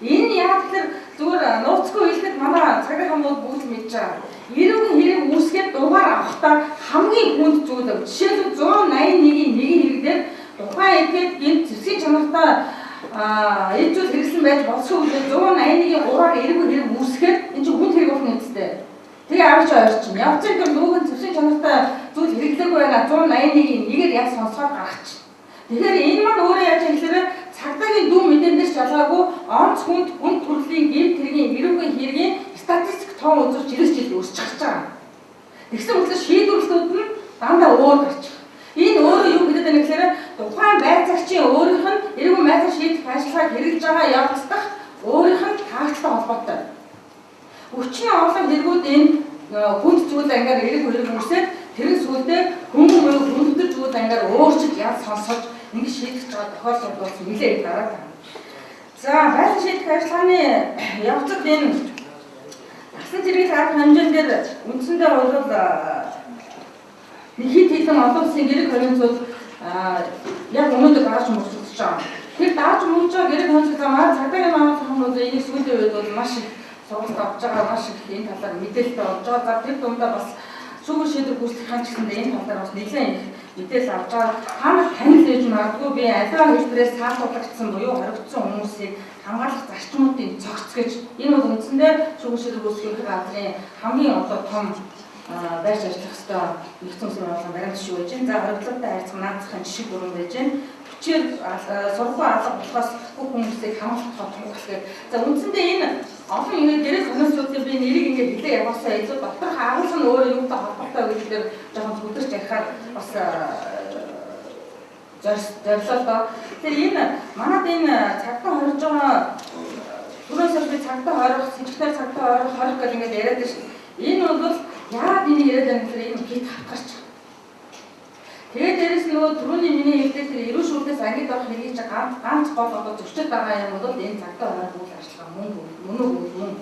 Энэ яг тэр зүгээр нууцгүй хэлэхэд манай цагийн хамууд бүгд мэдж байгаа. Эрүүгийн хэрэг үүсгээд дугаар авахдаа хамгийн хүнд зүйл жишээлбэл 181-ийн 1-ийн хэрэглээр тухайн этгээд энэ зэвсгийн чанартай энэ зүйл хэрэгсэн байж болсоо үгүй 181-ийн 3-аар эргүү хэрэг үүсгэхэд энэ чинь хүнд хэрэг болно үстэй. Тэгээ авч ойрчин. Явцын тэр нөгөө зэвсгийн чанартай зүйл хэрэглээгүй байна 181-ийн 1-ээр яг сонсоод гаргачих. Тэгэхээр энэ маань өөрөө яаж юм гэхээр цагдаагийн дүү мэдээнээс жалгаагүй онц хүнд төрлийн гэмт хэргийн эрүүгийн хэргийн статистик тоон үзүүлж ирээс жил өсч гарч байгаа. Тэгсэн мэт шийдвэрлэлүүд нь дандаа өөр гарч байгаа. Энэ өөрөө юу гэдэг вэ гэхээр тухайн байцаагчийн өөрийнх нь эрүүгийн байцааг шийдэх ажиллагааг хэрэгжиж байгаа явцдах өөрийнх нь таалттай холбоотой. Өчнө олон хэрэгүүд энэ хүнд зүйл ангаар эрэг үүсээд тэрэн сүлдээ хүндөр зүйл ангаар өөрчлөлт яд сонсож ингэж шийдэж байгаа тохиолдол бол нэлээд дараад байна. За байцааг шийдэх ажиллагааны явцад энэ насан зэргийн арга хэмжээгээр үндсэндээ бол нэг хэд хэдэн олон улсын гэрэг хоригдол яг өнөөдөр гарч мөрсөж байгаа. Тэр дааж мөрж байгаа гэрэг хоригдол маань цагдаагийн маань хүмүүс энийг сүүлийн үед бол маш их сургалт авч байгаа, маш их энэ талаар мэдээлэлтэй болж байгаа. За тэр дундаа бас шүүгэн шийдвэр гүйцэтгэх гэсэндээ энэ талаар бас нэлээд их мэдээлэл авч байгаа. Хамт танил ээж магадгүй би аливаа хэлбэрээс саатуулагдсан буюу хоригдсон хүмүүсийг хамгаалах зарчмуудын цогц гэж энэ бол үндсэндээ шүүгэн шийдвэр гүйцэтгэх газрын хамгийн одоо том байрч ажиллах ёстой нэгдсэн улсын байгууллагын баримт шүү гэж. За хоригдлолтой харьцах наацхан жишг бүрэн байж гэн. Хүчээр сургууль алга болохоос бүх хүмүүсийг хамгаалах гэх. За үндсэндээ энэ олон ингэ гэрэл хүмүүсүүдийн би нэрийг ингээд хэлээ яваасаа илүү доторх агуулга нь өөрөө юутай холбоотой гэдгээр жоохон зүдэрч ярихаар бас зорилоо доо. Тэгэхээр энэ манад энэ цагтаа хорж байгаа түрүүсээ би цагтаа хорих, сэжигтэй цагтаа хорих гэж ингээд яриад байна шүү. Энэ бол яагаад энэ яриад байна гэхээр энэ хит хатгарч байгаа. Тэгээд дээрэс нөгөө түрүүний миний хэлдэг тэр эрүү шүүлтээс ангид орох хэргийг чи ганц гол одоо зөрчил байгаа юм бол энэ цагтаа хорих үйл ажиллагаа мөн.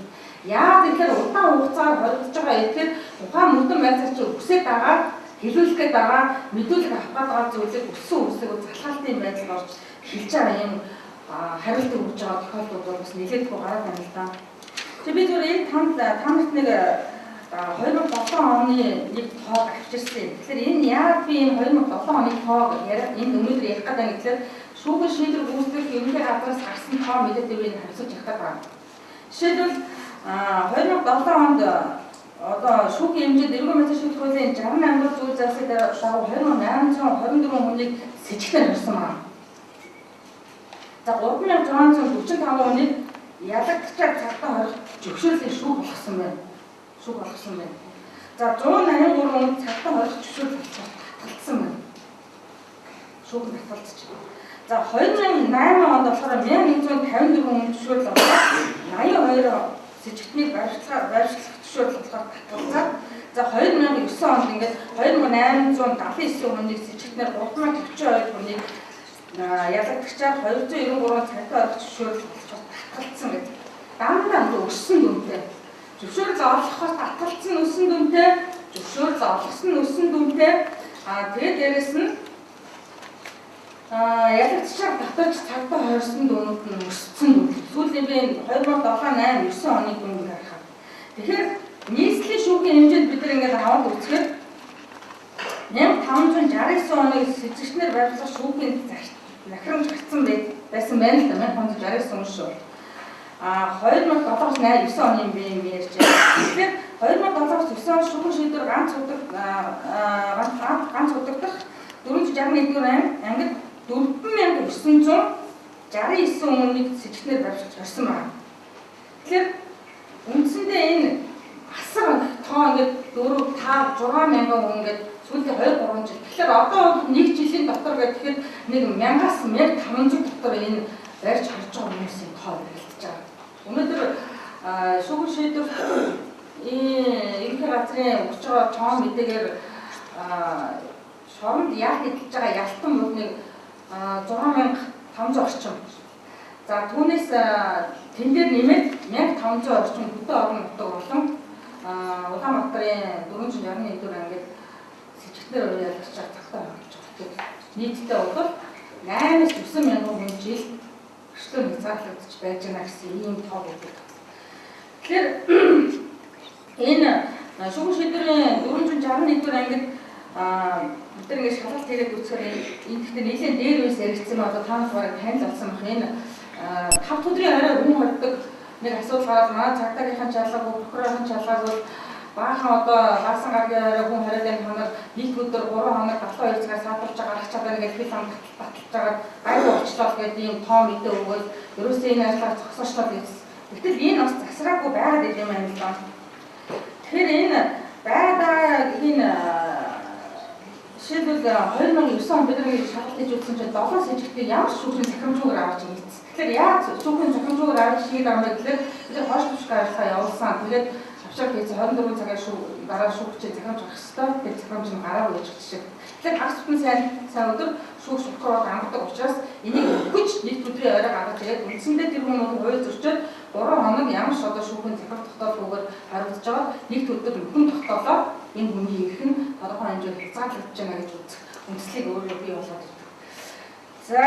Яагаад гэхээр удаан хугацаар хоригдож байгаа эдгээр тухайн мөрдөн байцаагч үсээд байгаа хэлүүлэх гээд байгаа мэдүүлэг авах гээд байгаа зүйлийг өссөн үсэг залхаалтын байдал орж хэлж байгаа юм хариулт өгж байгаа тохиолдлууд бол бас нэлээдгүй гараад байна л да. Тэг би зүгээр энэ тамд нэг 2007 оны нэг тоог авчирсан. Тэгэхээр энэ яагаад би энэ 2007 оны тоог яриад энд өнөөдөр ярих гэдэг нь гэхээр шүүгэн шийдвэр гүйцэтгэх ерөнхий газраас гарсан тоо мэдээлэл би харьцуулж явах гэдэг байна. Жишээлбэл 2007 онд одоо шүүхийн хэмжээнд эрүүгийн мэндийн шийдвэр хуулийн 68 дугаар зүйл заасныг дагуу 2824 хүнийг сэжигтээр харсан байна. За 3645 хүнийг ялагдчихаар цагтаа хорих зөвшөөрлийг шүүх болгосон байна. За 183 хүн цагтаа хорих зөвшөөрөл татгалцсан байна. Шүүх татгалцчих. За 2008 онд болохоор 1154 хүн зөвшөөрөл аваад 82 сэжигтнийг баримтлах зөвшөөрөл татгалцаад за 2009 онд ингээд 2879 хүнийг сэжигтнээр 3042 хүнийг ялагдагчаар 293 цагтаа хорих зөвшөөрөл татгалцсан гэдэг. Дандаа өссөн дүнтэй. Зөвшөөрөл олгохоос татгалцсан өссөн дүнтэй, зөвшөөрөл олгосон өссөн дүнтэй. Тэгээд дээрэс нь ялагдчихаар татаж цагтаа хорьсон дүнүүд нь өссөн дүн. Сүүлийн би 2007, 8, 9 оны дүнгийг харахад. Тэгэхээр нийслэлийн шүүхийн хэмжээнд бид нар ингээд аваад үзэхэд 1569 оны сэжигчнэр баримтлах шүүхийн захирамж гарсан байсан байна л да 1569 он шүү. 2007-аас 9 оны юм би ярьж байна. Тэгэхээр 2007-аас 9 он шүүхийн шийдвэр ганц удагдах 461 ангид 4969 хүнийг сэжигтнэр баримтлаж хорьсон байна. Тэгэхээр үндсэндээ энэ асар тоо ингээд 4, 5, 6000 хүн ингээд сүүлийн 2-3 жил. Тэгэхээр одоо нэг жилийн дотор гэхэд нэг 1000-1500 дотор энэ барьж харж байгаа хүмүүсийн тоо хэлж байгаа. Өнөөдөр шүүгэн шийдвэр ерөнхий газрын өгч байгаа тоон мэдээгээр шоронд яах гэдэлж байгаа ялтан мөрний 6500 орчим. За түүнээс тэн дээр нэмээд 1500 орчим хөдөө орон нутаг болон Улаанбаатарын 461 дүр ангид сэжигтнэр уриалгаж цагтаа хоригдож байгаа. Нийтдээ бол 8-9 мянган хүн жил өчтөр хязгаарлагдаж байж байна гэсэн ийм тоо байдаг. Тэгэхээр энэ шүүх шийдвэрийн 461 дугаар ангид бид нар ингэж шалгалт хийгээд үзэхээр энэ гэхдээ нэлээд дээр үс яригдсан одоо та нарыг танил болсон бах энэ 5 өдрийн орой хүн хордог нэг асуудал гараад манай цагдаагийнхын чалгаагүй прокурорын чалгаагүй баахан одоо баасан гаргийн орой хүн хориодын хоног нэг өдөр 3 хоног 72 цагаар саатуулж байгаа гарах чадвар нэг хэл ам баталж байгаа гайгүй очлоо гэдэг ийм тоо мэдээ өгөөд ерөөсөө энэ ажлаар зогсоочлоо гэсэн. Гэтэл энэ бас засраагүй байгаад идэв юм байна л даа. Тэгэхээр энэ байгаад энэ жишээлбэл 2009 он бид нэг шалгалт хийж үзсэн чинь 7 сэжигтийг ямар шүүхийн захирамжуугаар авч ирсэн. Тэгэхээр яаж шүүхийн захирамжуугаар авч хийгээд байгаа гэвэл бид хоош төвшг ажиллагаа явуулсан. Тэгээд авчраг хийж 24 цагаар дараа шүүгчийн захирамж авах хэрэгтэй. Тэгээд захирамж нь гараагүй гэж жишээ. Тэгэхээр хагас бүтэн сайн өдөр шүүгч прокурор амгадаг учраас энийг өгч нэг өдрийн орой гаргаж ирээд үндсэндээ тэр хүн хувь зөрчөөд 3 хоног ямар ч одоо шүүхийн захирал тогтоолгүйгээр хариуцж байгаа нэг өдөр мөхөн тогтоолоо энэ хүний ирэх нь тодорхой хэмжээнд хязгаарлагдж байна гэж үзэх үндслийг өөрөө бий болгоод ирдэг. За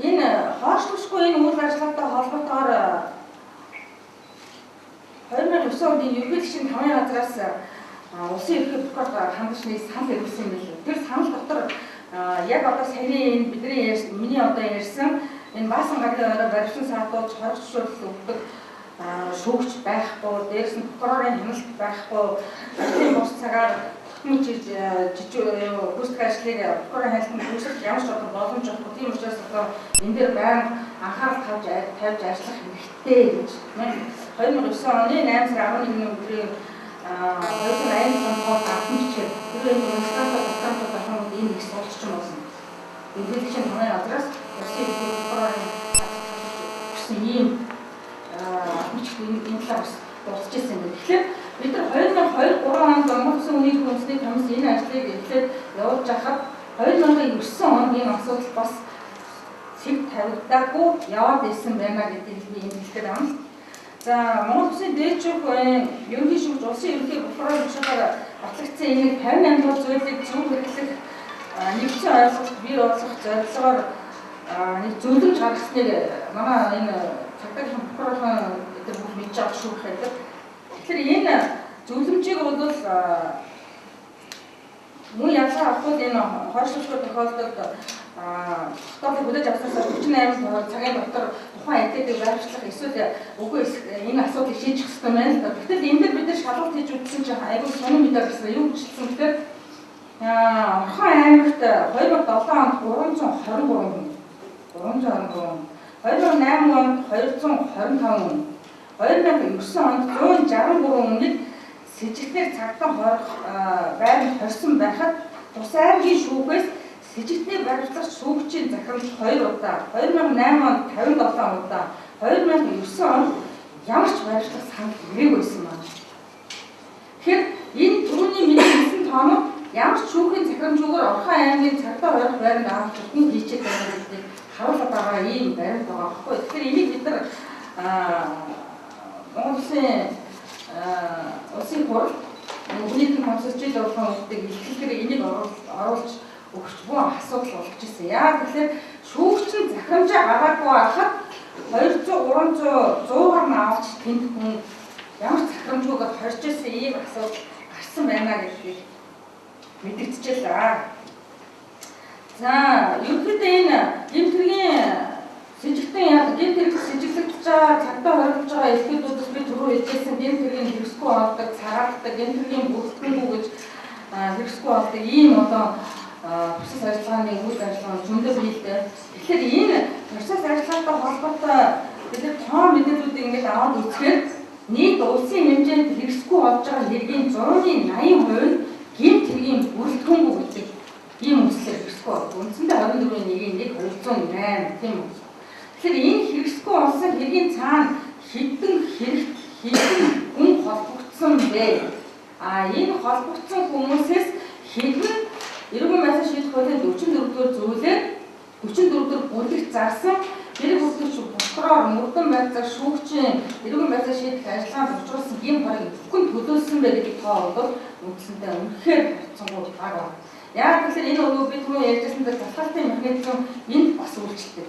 энэ хоошлуулшгүй энэ үйл ажиллагаатай холбоотойгоор 2009 оны ерөнхийлөгчийн 5 газраас улсын ерөнхий прокурор хандаж нэг санал өгсөн юм билээ. Тэр санал дотор яг одоо саяны бидний миний одоо ярьсан энэ баасан гаргийн орой баримтсан саатууд хоригдшуулал өгдөг шүүгч байхгүй, дээрс нь прокурорын хяналт байхгүй, тийм бус цагаар төгмөж гүйцэтгэх ажлыг прокурорын хяналтанд үүсгэх ямар ч одоо боломж байхгүй. Тийм учраас одоо энэ дээр байнга анхаарал тавьж ажиллах хэрэгтэй гэж 2009 оны 8 сарын 11-ний өдрийн 2080 он хавчид тэр энэ стандартад баталгаажуулах ахмад энэ их суулч юм болсон. Ерөнхийлөгчийн 5 газраас улсын прокурорын гэсэн ийм энэ талаас дурсаж ирсэн юм. Тэгэхээр бид нар 2002-3 онд Монгол Улсын үнийн үндэсний комисс энэ ажлыг эхлээд явуулж байхад 2009 онд энэ асуудал бас цэг тавигдаагүй яваад ирсэн байна гэдгийг би энэ хэлэхэд байна. За Монгол Улсын дээдчүүх ерөнхий шүүгч улсын ерөнхий прокурор гишүүгээр батлагдсан энэ 58 дугаар зүйлийг зөв хэрэглэх нэгдсэн ойлголт бий болгох зорилгоор нэг зөвлөмж гаргасныг манай энэ цагдаагийн прокурорын эдгээр бүх мэдж авах шүүх гэдэг. Тэгэхээр энэ зөвлөмжийг бол мөн ялгаа авахд энэ хойшлуулшгүй тохиолдолд тогтоолыг хүлээж авснаас 48 цагийн дотор тухайн эдгэдэг байршлах эсвэл үгүй энэ асуудлыг шийдэх хэрэгтэй байна. Гэтэл энэ дээр бид нар шалгалт хийж үзсэн чинь айгүй сонир мэдээ гарсан. Юу гэжсэн гэхээр Орхон аймагт 2007 онд 323 хүн, 2008 онд 225 хүн, 2009 онд 163 хүнийг сэжигтээр цагдаа хорих байранд хорьсон байхад тус аймгийн шүүхээс сэжигтний баримтлах шүүгчийн захирамж 2 удаа, 2008 онд 57 удаа, 2009 онд ямар ч баримтлах санал ирээгүй байна. Тэгэхээр энэ түрүүний мэдсэн тоонууд ямар ч шүүхийн захирамжуугаар Орхон аймгийн цагдаа хорих байранд авах зүтгэн хийчихэд байгаа гэдгийг харуулдаг байгаа ийм баримт байгаа байхгүй. Тэгэхээр энийг бид нар Монгол Улсын хурал үнийхэн консорциумд болгон өгдөг илтгэхээр энийг оруулж өгч бүх асуудал болж ирсэн. Яа тэгэхээр шүүгч нь захирамжаа гаргаагүй байхад 200 300 100-аар нь авч тэнд хүн ямар захирамжгүйгээр хорж ирсэн ийм асуудал гарсан байна гэдгийг мэдэгдэжээ. За ерөнхийдөө энэ гэмтэргийн сэжигтэн гэмтэрэг сэжиглэгдэж байгаа цагдаа хоригдж байгаа элхүүдээс би түрүү хэлжсэн гэмтэргийн хэрэгсгүй болдог, цагаатдаг гэмтэргийн бүрэлдэхүүнгүй гэж хэрэгсгүй болдог ийм одоо процесс ажиллагааны үйл ажиллагаа зөндөө биелдэг. Тэгэхээр энэ процесс ажиллагаатай холбоотой бид тоо мэдээллүүдийг ингэж аваад үзэхээр нийт улсын хэмжээнд хэрэгсгүй болж байгаа хэргийн 180% гэмт хэргийн бүрэлдэхүүнгүй гэдэг ийм үндслээр хэрэгсгүй болдог. Үндсэндээ 24-ийн 1-208 тийм үү. Тэгэхээр энэ хэрэгсгүй болсон хэргийн цаана хэдэн хүн холбогдсон бэ? Энэ холбогдсон хүмүүсээс хэдэн эрүүл байдлаа шийдэх хуулийн 44-р зүйлээр 44-р бүлэгт зарсан хэрэг хөтлөгч прокурор мөрдөн байдлаар шүүгчийн эрүүл байдлаа шийдэх ажиллагаанд учруулсан ийм хорыг бүхэн төлөөсөн бэ гэдэг тоо бол үндсэндээ үнэхээр харьцангуй бага. Яг тэгэхээр энэ өгөө би түрүү ярьжсэн дээр таталтын механизм энд бас үйлчлдэг.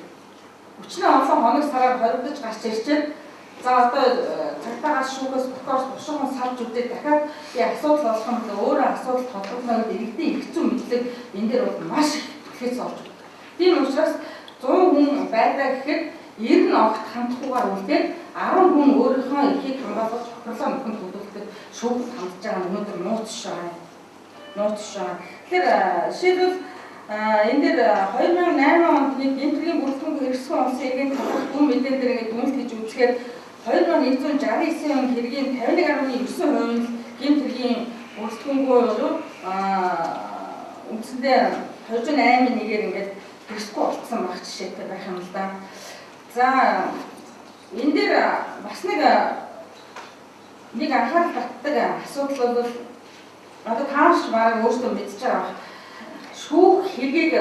Өчнөө олон хоног сараар хоригдож гарч ирчээд За одоо цагтаагаас шүүхээс бохоос бушуухан салж үзээд дахиад би асуудал болох юм бол өөрөө асуудал тодорхойлно гэдэг иргэдийн их зүйн мэдлэг энэ дээр бол маш их түлхээс олж байна. Тийм учраас 100 хүн байдаа гэхэд 90 огт хандхуугаар үлдээд 10 хүн өөрийнхөө эрхийг хамгаалж хохирлоо нөхөнд хөдөлгөхөд шүүхд хандж байгаа өнөөдөр нууцш байгаа. Тэгэхээр жишээлбэл энэ дээр 2008 онд нэг гинтгийн бүрэлдэхүүн хэрэгссэн улсын иргэн талах дүн мэдэн дээр ингээд дүнэлт хийж үзэхэд 2169 он хэргийн 51.9% гинтгийн бүрэлдэхүүнгүй бол үндсэндээ 28-ын нэгээр ингээд хэрэгсэхгүй болсон байх жишээтэй байх юм л да. За энэ дээр бас нэг анхаарал татдаг асуудал бол одоо тааш баг өөртөө мэдж байгаа. Шүүх хэргийг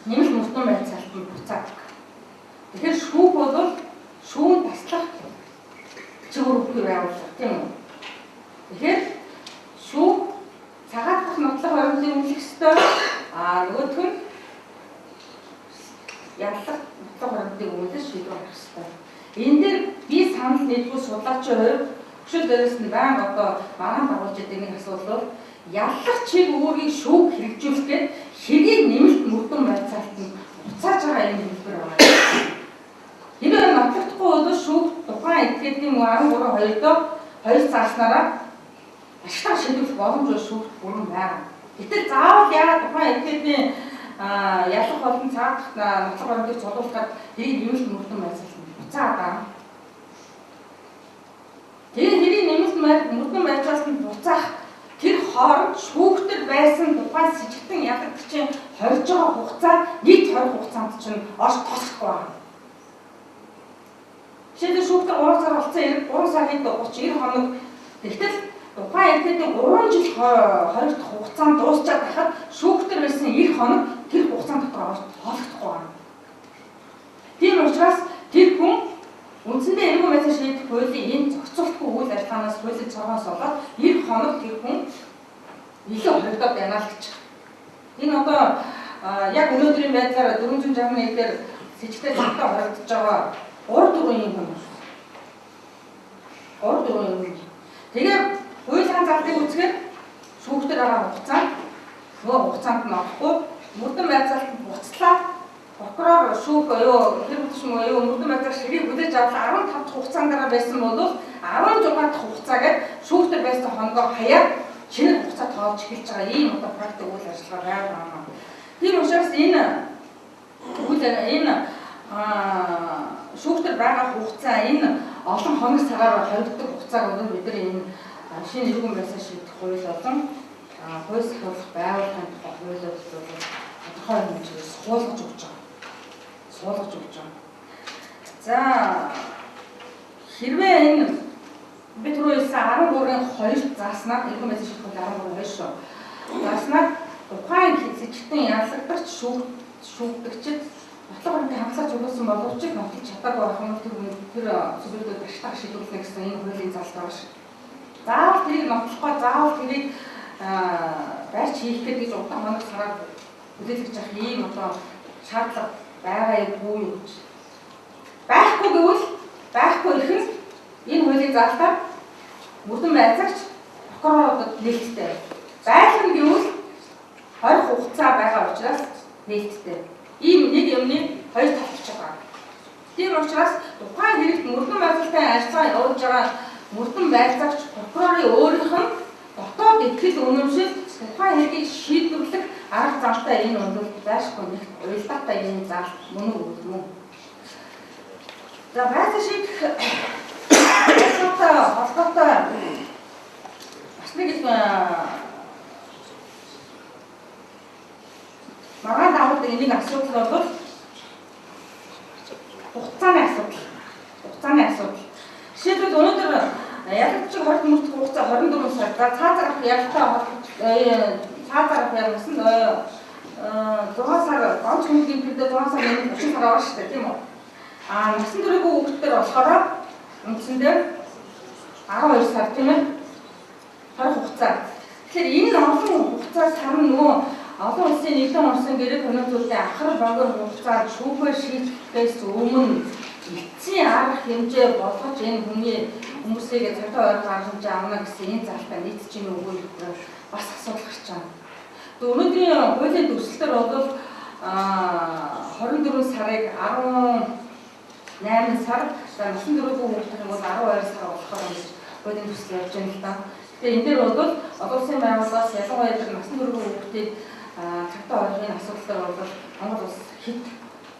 нэмэлт мөрдөн байцаалт нь буцаадаг. Тэгэхээр шүүх бол шүүн таслах чигээр үгүй байгууллага тийм үү? Тэгэхээр шүүх цагаатгах нотлох баримтыг үнэлэх ёстой. Нөгөөх нь яллах нотлох баримтыг үнэлж шийдвэр гаргах ёстой. Энэ дээр би санал нийлбүү судлаачийн хувьд хөшөл дээрээс нь байнга одоо маргаан дагуулж байгаа нэг асуудал бол яллах чиг үүргийг шүүх хэрэгжүүлэх гээд хэргийг нэмэлт мөрдөн байцаалт нь буцааж байгаа юм хэлбэр байна. Хэрэв нотлохдохгүй бол шүүх тухайн этгээдийн 13-2-доо 2 цааснараа ашиглах шийдвэрлэх боломж шүүх бүрэн байна. Гэтэл заавал яагаад тухайн этгээдийн ялах болон цаадах нотлох баримтыг цуглуулахад тэрийг нэмэлт мөрдөн байцаалт нь буцаад байгаа. Тэгээд хэрийг нэмэлт мөрдөн байцаалт нь буцаах тэр хооронд шүүхтэр байсан тухайн сэжигтэн ялагдагчийн хорж байгаа хугацаа нийт хорих хугацаанд чинь орж тосхгүй байна. Жишээлбэл шүүхтэр 3 сар болсон 3 сарын 30-90 хоног тэгтэл тухайн этгээдийн 3 жил хоригдох хугацаанд дуусчаад байхад шүүхтэр байсан 90 хоног тэр хугацаанд дотор орж тоолохдохгүй байна. Тийм учраас тэр хүн үндсэндээ эргүү байцаа шийдэх хуулийн энэ зохицуултгүй үйл ажиллагаанаас хуулийн цогоос болоод 90 хоног тэр хүн илүү хоригдоод байна л гэж. Энэ одоо яг өнөөдрийн байдлаар 461 дээр сэжигтэй залтаа хоригдож байгаа 3-4 юм байна. 3-4 юм. Тэгээд хуулийн залтыг үзэхэд шүүхтэр байгаа хугацаанд нөгөө хугацаанд нь орохгүй мөрдөн байцаалт буцлаа. Прокурор шүүх юу мөрдөн байцаалт ширийг хүлээж авах 15 дахь хугацаанд дараа байсан бол 16 дахь хугацаагээд шүүхтэр байсан хоногоо хаяад шинэ хугацаа тоолж эхэлж байгаа ийм одоо практик үйл ажиллагаа байгаа. Тийм учраас энэ шүүхтэр байгаа хугацаа энэ олон хоног цагаар хоригддог хугацааг бол бид нар энэ шинэ эргэн байцаалт шийдэх хууль болон хууль сахиулах байгууллагын тухай хуулиуд бол тодорхой хэмжээгээр суулгаж өгч байгаа. За хэрвээ энэ бид түрүүсэн 13-ын 2 зааснаар эргэн байцаалт шийдэх хууль 13-ын 2 шүү. Зааснаар тухайн сэжигтэн ялагдагч шүүгдэгчид нотлох баримтыг хангалттай зөвлөсөн боловч нотлох чадаагүй байх юм тэр зөвлөлтөд ашиглах шийдвэрлэнэ гэсэн энэ хуулийн залт байгаа шүү. Заавал тэрийг нотлохгүй заавал тэрийг байрч хийх гэж удаан хоног цагаар хүлээлгэж явах ийм одоо шаардлага байгаа юу гэж. Байхгүй гэвэл байхгүй ихэн энэ хуулийн залтаар мөрдөн байцаагч прокуроруудад нээлттэй. Байлгана гэвэл 20 хугацаа байгаа учраас нээлттэй. Ийм нэг юмны хоёр талч байгаа. Тийм учраас тухайн хэрэгт мөрдөн байцаагтай ажиллагаа явуулж байгаа мөрдөн байцаагч прокурорын өөрийнх нь дотоод итгэл үнэмшил тухайн хэргийг шийдвэрлэх арга замтай энэ бол байшгүй нэг уялдаатай энэ зал мөн үү? За байцаа шийдэх холбоотой бас нэг маргаан дагуулдаг нэг асуудал бол хугацааны асуудал. Жишээлбэл өнөөдөр ялагдчих 20 мөрдөх хугацаа 24 сар. За цаазаар явуулсан 6 сар онц хүмүүсийн төлөө 6 сар нэмэлт 30 сар авах шүү дээ тийм үү? Насан туршаагүй хүүхдээр болохоор үндсэндээ 12 сар тийм ээ? 20 хугацаа. Тэгэхээр энэ олон хугацаас харна нөгөө олон улсын нийлэн орсон гэрээ конвенцүүдийн ахар богор хугацаар шүүхээр шийдэхээс өмнө эцсийн арга хэмжээ болгож энэ хүмүүсийг цагдаа ойрхон арга хэмжээ авна гэсэн энэ залтаа нийцж ийн үгүй гэдэг бас асуудал гарч байгаа. Өнөөдрийн хуулийн төсөлтөөр бол 24 сарыг 18 сар, насны дөрвөн хүүхдийн бол 12 сар болохоор ингэж хуулийн төсөл явж байна л да. Тэгэхээр энэ дээр бол олон улсын байгууллагаас ялангуяа насны дөрвөн хүүхдийг цагдаа ойрхон асуудал бол Монгол улс хэд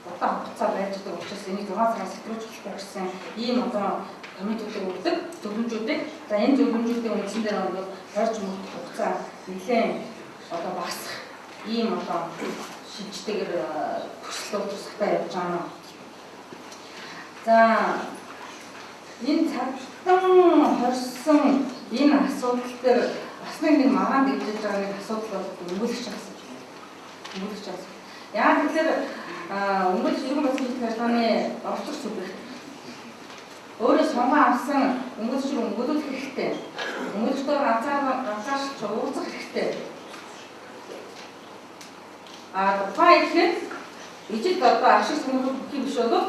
удаан хугацаа байж байгаа учраас энийг 6 сараас сэтгүүлж тавьсан ийм одоо комитетүүд өгдөг зөвлөмжүүдийг за энэ зөвлөмжүүдийн үндсэн дээр бол тойрч мөрөх хугацаа нэлээд одоо багасах ийм одоо шинжтэйгээр төсөл тусахтай явж байгаа. За энэ цагтан хорсон энэ асуудал дээр бас нэг маргаан дэгдэж байгаа нэг асуудал бол өнгөлөгч асуудал. Өнгөлөгч асуудал. Яг тэгэхээр өнгөлөгч иргэн болсон ажиллагааны орчуур субъект өөрөө сонгон авсан өнгөлөгчийг өнгөлүүлэх хэрэгтэй. Өнгөлөгчдөө ганцаарч уулзах хэрэгтэй. Тухайн ихэд ижил одоо ашиг сонирхол бүхий биш болов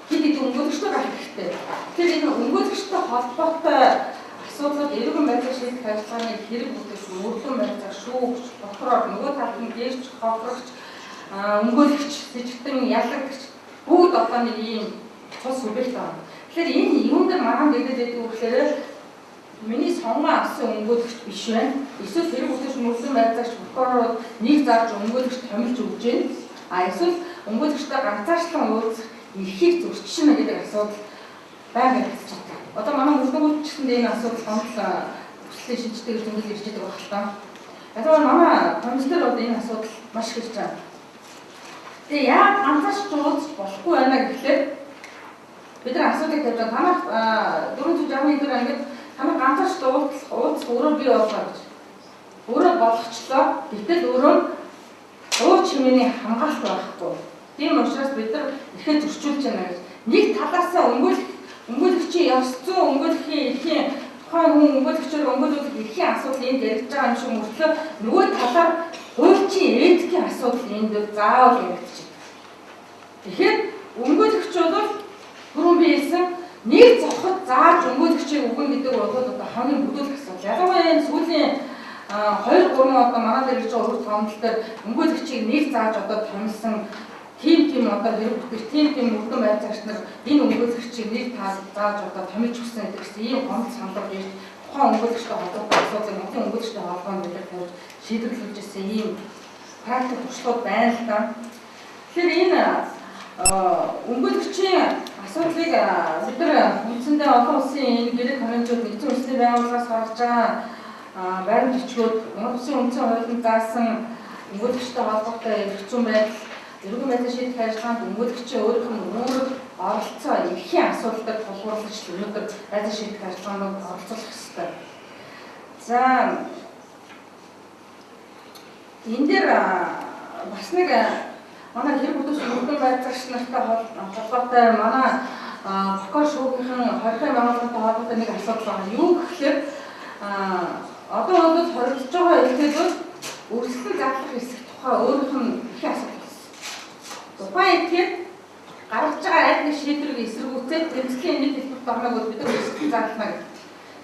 хэд хэдэн өнгөлөгчтэй гарах хэрэгтэй. Тэгэхээр энэ өнгөлөгчтэй холбоотой асуудлууд иргэн байдлаар шийдэх ажиллагааны хэрэг бүтэц мөрдөн байдлаар шүүгч, прокурор, нөгөө талд нь дээрч, хохирогч, өнгөлөгч, сэжигтэн, ялагдагч бүгд одоо нэг ийм цус субъект байна. Тэгэхээр энэ юунд дээр маргаан дэдэд байдаг вэ гэхээр миний сонгон авсан өнгөлөгч биш байна. Эсвэл хэрэг бүтэц мөрдөн байдлаар прокурорууд нэг зарж өнгөлөгч томилж өгч байна. Эсвэл өнгөлөгчтэй ганцаарчлан уулзах эрхийг зөрчилнө гэдэг асуудал байнга гарч байгаа. Одоо манай мөрдөнгүүд ч гэсэн энэ асуудал гомдол хүслийн шинжтэй гэж тэмдэглэж ирж байгаа байна. Яг нь манай комиссар бол энэ асуудал маш их ирж байгаа. Тэгээ яг ганцаарч уулзах болохгүй байна гэхлээр бид нар асуудыг тавьж байгаа. Танах 461 дээр ингээд танах ганцаарч уулзах өөрөө бий болоо гэж. Өөрөө болгочлоо. Гэтэл өөрөө уур чимээний хамгаалалт байхгүй. Тийм учраас бид нар ихэд зөрчүүлж байна гэж. Нэг талаасаа өнгөлөгчийн ёс зүйн өнгөлөхийн эрхийн тухайн хүн өнгөлөгчөөр өнгөлүүлэх эрхийн асуудал энд яригдж байгаа юм шиг мөртлөө нөгөө талаар хуульчийн этикийн асуудал энд заавал яригдж байна. Тэгэхээр өнгөлөгч бол түрүүн би хэлсэн нэг зохид зааж өнгөлөгчийг өгнө гэдэг бол одоо хамгийн бүдүүлэх асуудал. Ялангуяа энэ сүүлийн 2-3 одоо манай дээр ирж байгаа урд гомдол дээр өнгөлөгчийг нэг зааж одоо томилсон тийм одоо хэрэг бүтэц тийм мөрдөн байцаагч нар энэ өнгөлөгчийг нэг зааж одоо томилж өгсөн гэсэн ийм гомдол санал ирж тухайн өнгөлөгчтэй холбоотой асуудлыг Монголын өнгөлөгчтэй холбоонд бид тавьж шийдвэрлэж ирсэн ийм практик туршлага байна л да. Тэгэхээр энэ өнгөлөгчийн асуудлыг бид нар үндсэндээ олон улсын энэ гэрэг хориончууд нэгдсэн үндэсний байгууллагаас гаргаж байгаа баримт бичгүүд Монгол Улсын үндсэн хуулинд заасан өнгөлөгчтэй холбоотой эрх зүйн байдал иргэн байдлаар шийдэх ажиллагаанд өнгөлөгчийн өөрийнх нь үүрэг оролцоо эрхийн асуудалд тулгуурлаж өнөөдөр байдлаар шийдэх ажиллагаанд оролцох хэрэгтэй. За энэ дээр бас нэг манай хэрэг бүтэц мөрдөн байцаагч нартай холбоотой манай прокурор шүүгийнхэн 20 байгууллагатай холбоотой нэг асуудал байна. Юу гэхээр одоо бол хоригдож байгаа ихтэй бол өрсөлдөн задлах хэсэг тухай өөрийнх нь их асуудал. Тухайн этгээд гаргаж байгаа аль нэг шийдвэрийг эсэргүүцээд тэмцэлийн нэг хэлбэрт орног бол бид нар өрсөлдөн задлана гэдэг.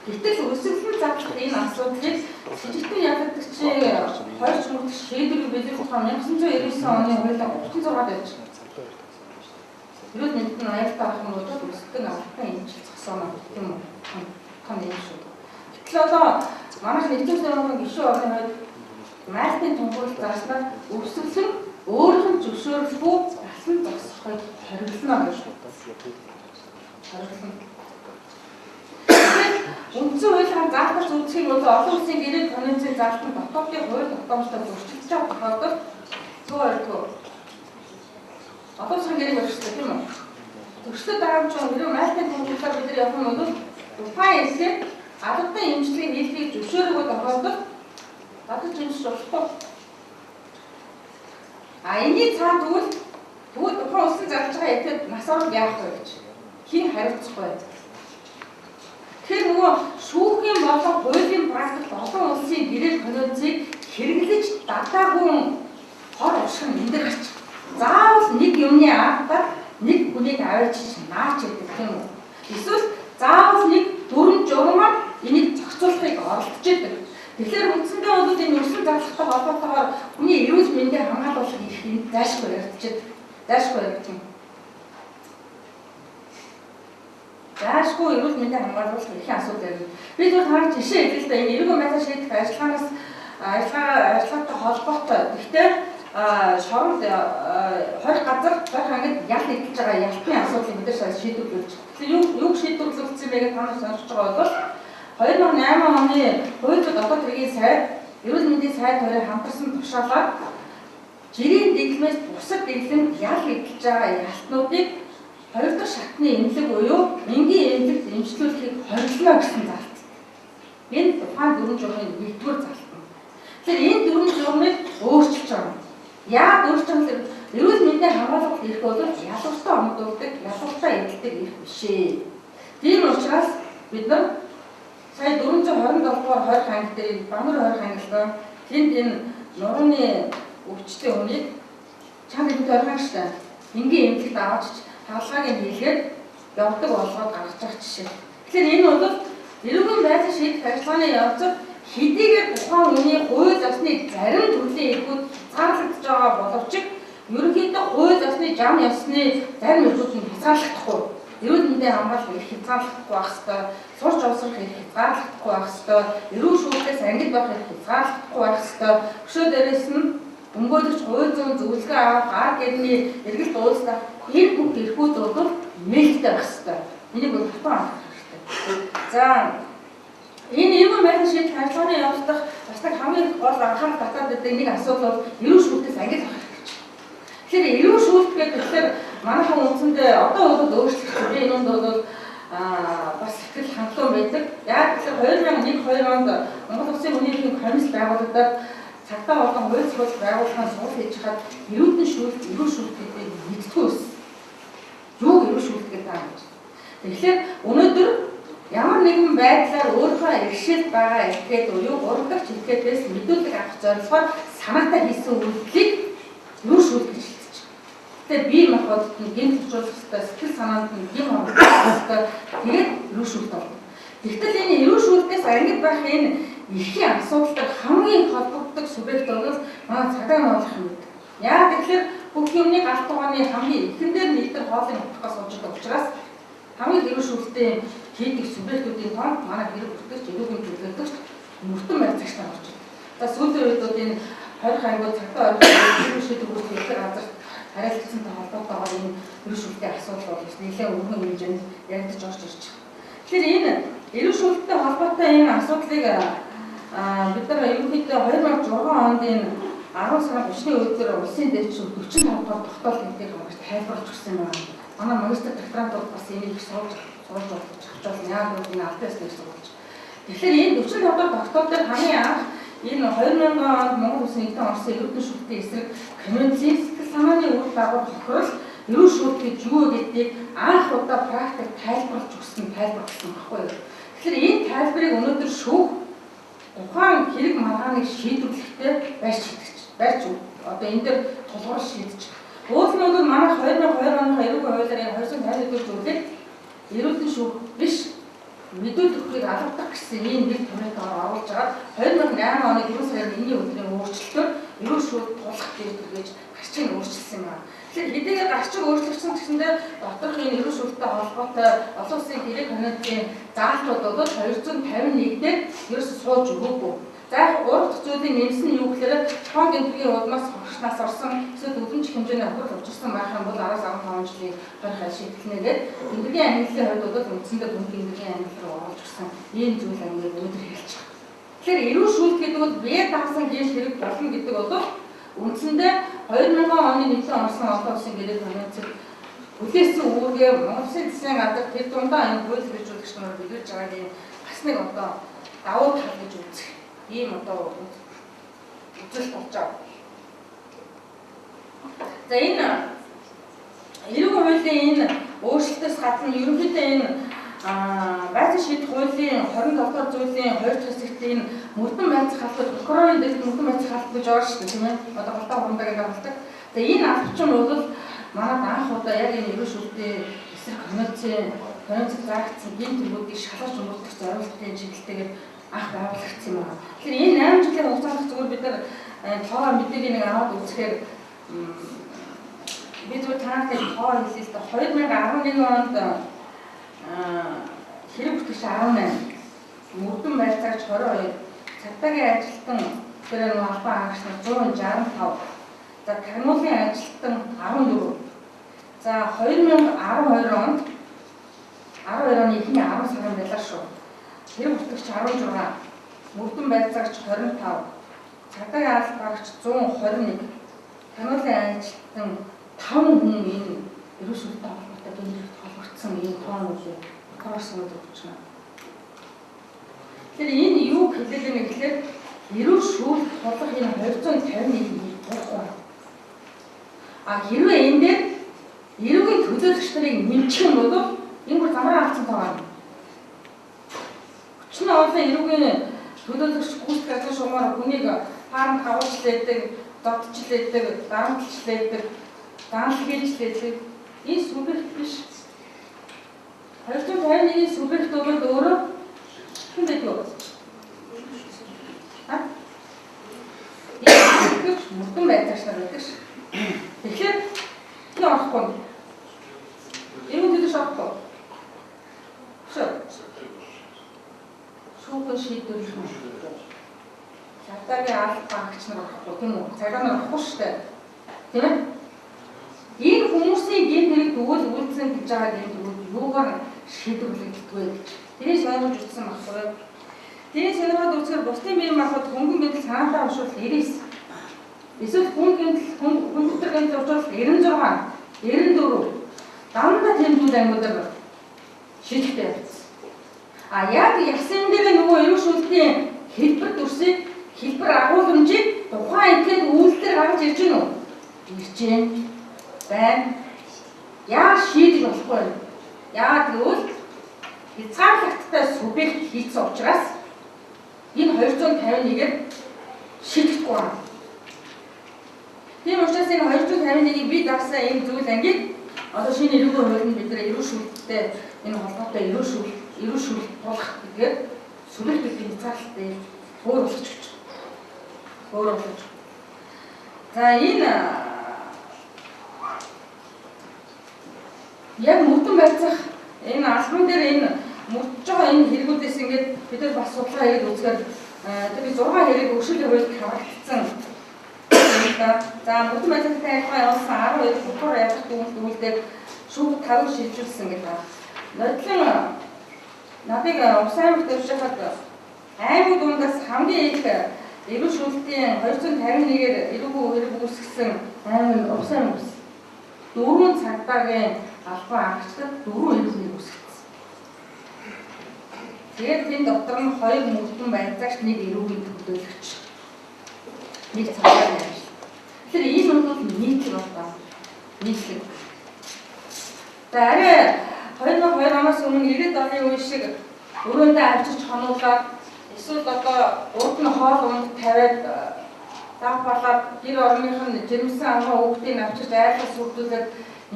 Гэтэл өрсөлдөн задлах энэ асуудлыг сэжигтэн ялагдагчийн хойч мөрдөх шийдвэрийг биелүүлэх тухай 1999 оны хуулиар 36-д байж байгаа. Ерөөд нэгдэн аюултай авах юм бол өрсөлдөн авахын эмчил зогсооно тийм үү? Том юм шүү. Гэтэл одоо манай нэгдсэн орны гишүүн орны хувьд майлтын тунхаглал зааснаар өрсөлдөн өөрийнх нь зөвшөөрлгүй асан зогсохыг хориглоно гэж хориглоно. Үндсэн хуулиар заалтаж үзэх нь бол олон улсын гэрээ конвенцийн заалтын дотоодын хууль тогтоомжтой зөрчилдөж байгаа тохиолдолд зөөрхөө олон улсын гэрээ өршөлтэй тийм үү? Төрөлтөд байгаа юм чинь хэрэг майлтын тунхаглалаар бид нар явах юм бол тухайн эсрэг албан эмчилгээг нийлхийг зөвшөөрөөгүй тохиолдолд гадаж эмчилж болохгүй. Энэний цаана тэгвэл тухайн улсын задлж байгаа этгээд нас орох яах вэ гэж хин хариуцах бай. Тэгэхээр нөгөө шүүхийн болон хуулийн практикт олон улсын гэрээ конвенцийг хэрэглэж дадаагүй хор уршиг энэ дээр гарч. Заавал нэг юмны ардаар нэг хүнийг аваач наач гэдэг юм уу? Эсвэл заавал нэг дүрм журмаар энийг зохицуулахыг оролдож идэг. Тэгэхээр үндсэндээ бол энэ өрсөлдөөн зарлахтай холбоотойгоор хүний эрүүл мэндийг хамгаалуулах эрх энд зайлшгүй яригдчихэв. Зайлшгүй яригдсан. Зайлшгүй эрүүл мэндийг хамгаалуулах эрхийн асуудал яригд. Би зөвхөн харж жишээ хэлээ л да энэ эрүүл байдлаа шийдэх ажиллагаатай холбоотой. Гэхдээ шоронд 20 газар 20 ангид ялт идэж байгаа ялтны асуудлыг бид нар шийдвэрлэж. Тэгэхээр юу шийдвэрлэгдсэн бэ гэж та нар сонсож байгаа бол 2008 оны хууль зүйн дотоод хэргийн сайд эрүүл мэндийн сайд хоёрыг хамтарсан тушаалаар жирийн дэглэмээс бусад дэглэмд ял идэж байгаа ялтнуудыг 2 дахь шатны эмнэлэг буюу энгийн эмнэлэгт эмчлүүлэхийг хоригдлоо гэсэн залт. Энэ тухайн дүрм журмын 1-р залт. Тэгэхээр энэ дүрм журмыг өөрчилж байгаа. Яагаад өөрчилж байгаа вэ? Эрүүл мэндийн хамгаалалт эрх бол ялгууртаа оногдуулдаг, ялгууртаа эдэлдэг эрх биш ээ. Тийм учраас бид нар сая 427 дугаар 20 анги дээр Бамар 20 ангилгаа тэнд энэ нурууны өвчтөе хүнийг чанд энд 20 анги штэ энгийн эмнэлэгт аваач хаалгааг нь хийлгээд явдаг болгоод гаргаж байгаа жишээ. Тэгэхээр энэ бол эрүүл байдлыг шийдэх ажиллагааны явцад хэдийгээр тухайн хүний хууль ёсны зарим төрлийн эрхүүд цаарлагдж байгаа боловч ерөнхийдөө хууль ёсны зам ёсны зарим эрхүүд нь хязгаарлагдахгүй. Эрүүл мэндийн хамгаалалт эрх хязгаарлагдахгүй байх ёстой, сурч овсрох эрх хязгаарлагдахгүй байх ёстой, эрүүл шүүлтээс ангид байх эрх хязгаарлагдахгүй байх ёстой. Өшөө дээрээс нь өмгөөлөгч хууль зүйн зөвлөгөө авах, арга гэрний эргэлт уулзах энэ бүх эрхүүд бол нээлттэй байх ёстой. Энийг бол хатан анхаарах хэрэгтэй. За энэ эрүүл байдлын шийдэх ажиллагааны явцдах бас нэг хамгийн гол анхаарал татаад байдаг нэг асуудал бол эрүүл шүүлтээс ангид байх хэрэгтэй. Тэгэхээр эрүүл шүүлт гэдэг манайхан үндсэндээ одоо бол өөрчлөгдсөн. Энэ нь бол бас ихтгэл хандлуун байдаг. Яг тэгэхээр 2001-2 онд Монгол Улсын хүний эрхийн комисс байгуулагдаад цагтаа болон хууль зохиол байгууллагын суул хийж хаад эрүүл шүүлт гэдэг нэгддэг байсан. Юу эрүүл шүүлт гэдэг юм бэ? Тэгэхээр өнөөдөр ямар нэгэн байдлаар өөрийнхөө иргэшил байгаа этгээд буюу 3 дахь этгээдээс мэдүүлэг авах зорилгоор санаатай хийсэн үйлдэлийг эрүүл шүүлт гэж хэлдэг. Тэгээ бие махбодд нь гэмт зурцуулах хэрэгтэй, сэтгэл санаанд нь гим хангах хэрэгтэй. Тэгээд эрүүл шүүлт болно. Тэгтэл энэ эрүүл шүүлтээс ангид байх энэ эрхийн асуудалтай хамгийн холбогддог субъект бол манай цагдаа болох юм. Яа тэгэхээр бүх юмны галт тугааны хамгийн эхэндээр нийтэр хоолыг авахгаас суудаг учраас хамгийн эрүүл шүүлттэй хийдэг субъектүүдийн тоонд манай хэрэг бүртгэгч, эрүүгийн төлөөлөгч, мөртөн байцаагч нар орж байна. За сүүлийн үед бол энэ 20 ангууд цагдаа эрүүл шийдэх үйлчлэх газар харилцагчтай холбоотойгоор энэ эрүүл шүүлтийн асуудал бол нэлээд өргөн хэмжээнд яригдж орж ирж байна. Тэгэхээр энэ эрүүл шүүлттэй холбоотой энэ асуудлыг бид нар ерөнхийдөө 2006 онд энэ 10 сарын 30-ны өдөр улсын дэвш 45 дугаар тогтоол гэдэг хамгаалж тайлбарлаж өгсөн байна. Манай магистр докторантууд бас энийг сурч авч яагаад гэвэл энэ албан ёсны сурч. Тэгэхээр энэ 45 дугаар тогтоол дээр хамгийн анх энэ 2000 онд Монгол Улсын нэгэн орсон эрүүл шүүлтийн эсрэг конвенцийн сэтгэл санааны үр дагавар тохирол эрүүл шүүлт гэж юу гэдгийг анх удаа практик тайлбарлаж өгсөн тайлбарлсан баггүй юу. Тэгэхээр энэ тайлбарыг өнөөдөр шүүх ухаан хэрэг маргааныг шийдвэрлэхдээ барьж одоо энэ дээр тулгуур шийдэж. Уул нь бол манай 2002 оны эрүүгийн хуулиарын 250 зүйлийг эрүүлэн шүүх биш мэдүүлэлтийг алгадах гэсэн ийм нэг томьёотоор оруулж байгаа 2008 оны 4 сарын 1-ний өдрийн өөрчлөлтөөр эрүүл шүүх тулах гэж гарчиг өөрчилсөн байна. Тэгэхээр хэдийгээр гарчиг өөрчлөгдсөн гэсэндээ доторх энэ эрүүл шүүхтэй холбоотой олон улсын хэрэг конвенцийн заалтууд бол 251 дээр ерөөсөө сууж өгөөгүй. За яг 3 дахь зүйлийг нэмсэн нь юу гэхээр тоон гэмтгийн удмаас хогшнаас орсон эсвэл өдөржих хэмжээний хурал учирсан байх юм бол араас 15 жилийн гарах шийдэлнээгээд гэмтгийн ангиллын хувьд бол үндсэндээ гэмтгийн ангилал руу оруулж өгсөн ийм зүйл ангиг өнөдөр хэлж байгаа. Тэгэхээр эрүүл шүүлт гэдэг бол бие даасан гэрэл хэрэг болно гэдэг бол үндсэндээ 2000 оны нэгэн орсон олон улсын гэрэл конвенцэд үлээсэн үүргээ Монгол Улсын засгийн газар тэр дундаа энэ хууль хэрэгжүүлэгч нар биелүүлж байгааг юм бас нэг одоо давуу тал гэж үзэх ийм одоо үзэл болж байгаа. За энэ эрүүгийн хуулийн энэ өөрчлөлтөөс гадна ерөнхийдөө энэ байцааг шийдэх хуулийн 27 дугаар зүйлийн 2 дахь хэсэгт энэ мөрдөн байцаах халдвар прокурорын дэд мөрдөн байцаах халдвар гэж байгаа шүү дээ тийм ээ. Одоо голтоо хурамдаг гэдэг болдог. За энэ авчин бол манайд анх удаа яг энэ ерөн шүлтийн эсрэг конвенцэд заагдсан гин төлөвүүдийг шалгаж өмөрдөх зорилгын чиглэлтэйгээр анх байгуулагдсан юм байна. Тэгэхээр энэ 8 жилийн хугацаанд зөвхөн бид нар тоо мэдээний нэг аваад үзэхээр би зөвхөн танаатай тоо хэлээ л да 2011 онд хэрэг бүртгэгч 18, мөрдөн байцаагч 22, цагдаагийн ажилтан тэр нэг албан хаагч нар 165, за тагнуулын ажилтан 14. За 2012 онд 12 оны эхний 10 сарын байлаа шүү. Хэрэг бүртгэгч 16, мөрдөн байцаагч 25, цагдаагийн албаагч 121, тагнуулын ажилтан 5 хүн энэ ерөн шүлтэй холбоотой гэмтэлд холбогдсон ийм тоонуудыг корсод өгч байна. Тэр энэ юу хэлээд байна гэхээр ерөн шүүлт тулах энэ 251 болохгүй. Хэрвээ энэ дээр эрүүгийн төлөөлөгч нарыг нэмчих юм бол энэ бүр замраа авсан тоо. Өчнө олон эрүүгийн төлөөлөгч гүйцэтгэх ажил шугамаар хүнийг фармд хавуулчлаадаг, додчлаадаг, дарамтлчлаадаг, даанлгийчлаадаг энэ субъект биш. 251 субъект бол өөрөө хэн байдаг вэ? Энэ мөрдөн байцаагч нар байдаг ш. Тэгэхээр энэ орохгүй. Эвгүй төлөш орохгүй. Шүүхэн шийдвэрлэх юм. Цагдаагийн албаагч нар орохгүй тийм үү? Цагдаа нар орохгүй шүү дээ. Тийм ээ? Энэ хүмүүсийн гэмт хэрэг тэгвэл үйлдсэн гэж байгаа гэмт тэгвэл юугаар шийдвэрлэгддэг вэ гэж. Тэрийг ойлгож үзсэн баггүй. Тэрийг сонирхоод үзэхээр бусдын биеийн махбод хөнгөн гэмтэл санаатаа уншвал 99. Эсвэл хүн дотор гэмтэл учраас 96, 94. Дандаа тэмдгүүд ангиудаар шийдэлтэй явцсан. Яг ясан дээр нөгөө ерөн шүүлтийн хэлбэр дүрсийг хэлбэр агуулмжийг тухайн этгээд үйлдэл гаргаж ирж гэнэ үү? Ирж гэн. Байна. Яа шийдэж болохгүй. Яагаад гэвэл хязгаарлалттай субъект хийсэн учраас энэ 251-ээр шийдэхгүй байна. Тийм учраас энэ 251-ийг бид авсан энэ зүйл ангийг одоо шинэ эрүүгийн хуулинд бид нэр эрүү шүүлттэй энэ холбоотой эрүү шүүлт болох гэдгээр субъектийн хязгаарлалтыг өөр болгож өгч. За энэ яг мөрдөн байцах энэ албан дээр энэ мөрдөж байгаа энэ хэрэгүүдээс ингээд бид нар бас судалгаа хийгээд үзэхээр тэр 6 хэрэг өгшөлийн хуульд хамрагдсан. За мөрдөн байцагтай ажиллагаа явуулсан 12 бүхөр явах үйлдэл шүүх 5 шилжүүлсэн гэдэг. Нодлон надыг Усаймд төрж хахад аймаг дундаас хамгийн их эрүү шүүлтийн 251-ээр эрүүгүй хэрэг үүсгэсэн аймаг Усаймд. 4 цагдаагийн албан хаагчдад 4 эрүүгийг үүсгэсэн. Тэгээд энэ дотор нь 2 мөрдөн байцаагч, 1 эрүүгийн төлөөлөгч, 1 цагдаагийн ажил. Тэгэхээр энэ бол нийтлэг байна. Нийтлэг. За арай 2002 оноос өмнө 90-ад оны үе шиг өрөөндөө авчирч хонуулаад эсвэл одоо урд нь хоол унд тавиад давхалаад гэр орных нь жирэмсэн амгаа хүүхдийг авчирч айлгаж сүрдүүлээд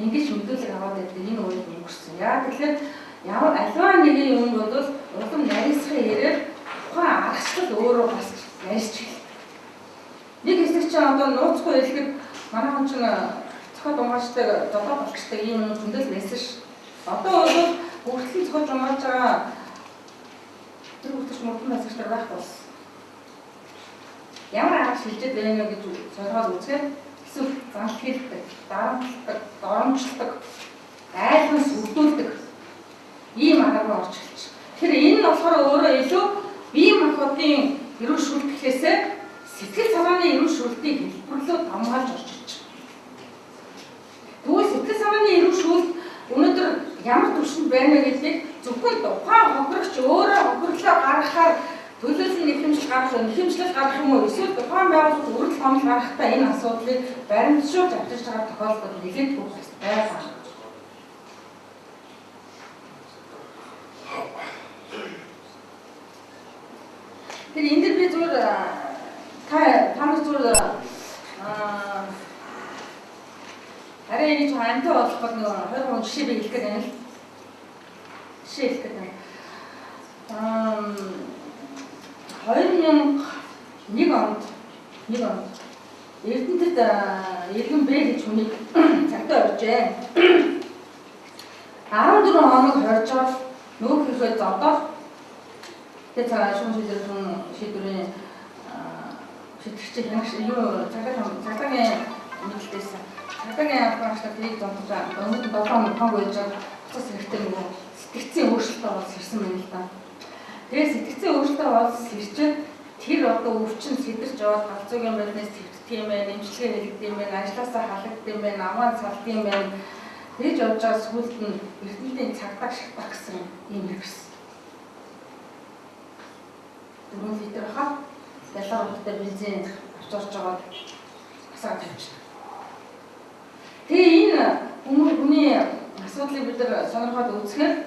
ингэж мэдүүлэг аваад байдаг энэ үеийг өнгөрсөн. Яа тэгэхээр ямар аливаа нэгэн юм бол улам нарийсхын хэрэг тухайн аргачлал өөрөө бас ярьж эхэллээ. Нэг хэсэг чинь одоо нууцгүй хэлэхэд манайхан чинь цохол унгaalчтай додоо болчтой ийм юм зөндөл байсан ш. Одоо бол хүртэл цохол унгaalж байгаа тэр хүртэл мөрдөн байцаагчтай байх болсон. Ямар арга шилжээд байна гэж зориод үзэхээр эсвэл зант хэлдэг, дарамтлагдаг, доромжлдог, айлгын сүрдүүлдэг ийм арга руу орж эхэлж. Тэгэхээр энэ нь болохоор өөрөө илүү бие махбодын эрүүл шүүлтгэхээс сэтгэл санааны эрүүл шүүлтийг хэлбэрлөө хамгаалж орж ирж байна. Тэгвэл сэтгэл санааны эрүүл шүүлт өнөөдөр ямар түвшинд байна вэ гэдгийг зөвхөн тухайн хохирогч өөрөө хохирлоо гаргахаар төлөөсөн нэхэмжлэл гаргах юм уу эсвэл тухайн байгууллагад үргэлж хомл гаргахтаа энэ асуудлыг баримтшуулж авчирч байгаа тохиолдол нэлээд бүх байгаа. Тэр энэ дээр би зүгээр та зүгээр арай нэг ч амтай болох бол нэг 20 жишээ би хэлэх гээд байна л. Жишээ хэлэх гээд байна. 2001 онд Эрдэнэтэд Иргэн Б гэж хүнийг цагтаа оржээ. 14 хоног хоржоод нөгөө хэрэг зодоод тэгээ цагаан шийдвэрийн шийдвэрчээ хянах юу цагаагийн мэдлэлтэйсэн. Цагаагийн албанчлалыг тийг зодож өмнөд 7 хоног байж буцаас хэрэгтэй нөгөө сэтгцийн өөрчлөлт болж ирсэн байна л да. Тэгээ сэтгцийн өөрчлөлт болж ирчээд тэр одоо өвчин сэтэрч яваад галзуугийн байдлаас твэгддэг юм байна, эмчилгээ хийгддэг юм байна, ажилласаа халагддаг юм байна, аваа салдаг юм байна. Тэгж явж байгаа сүүлд нь Эрдэнэтийн цагдаа шатах гэсэн юм ирсэн. 4 литр хаа ялгаатай бензин авчирч байгаа асаа тавьчихсан. Тэгээ энэ хүний асуудлыг бид нар сонирхоод үзэхээр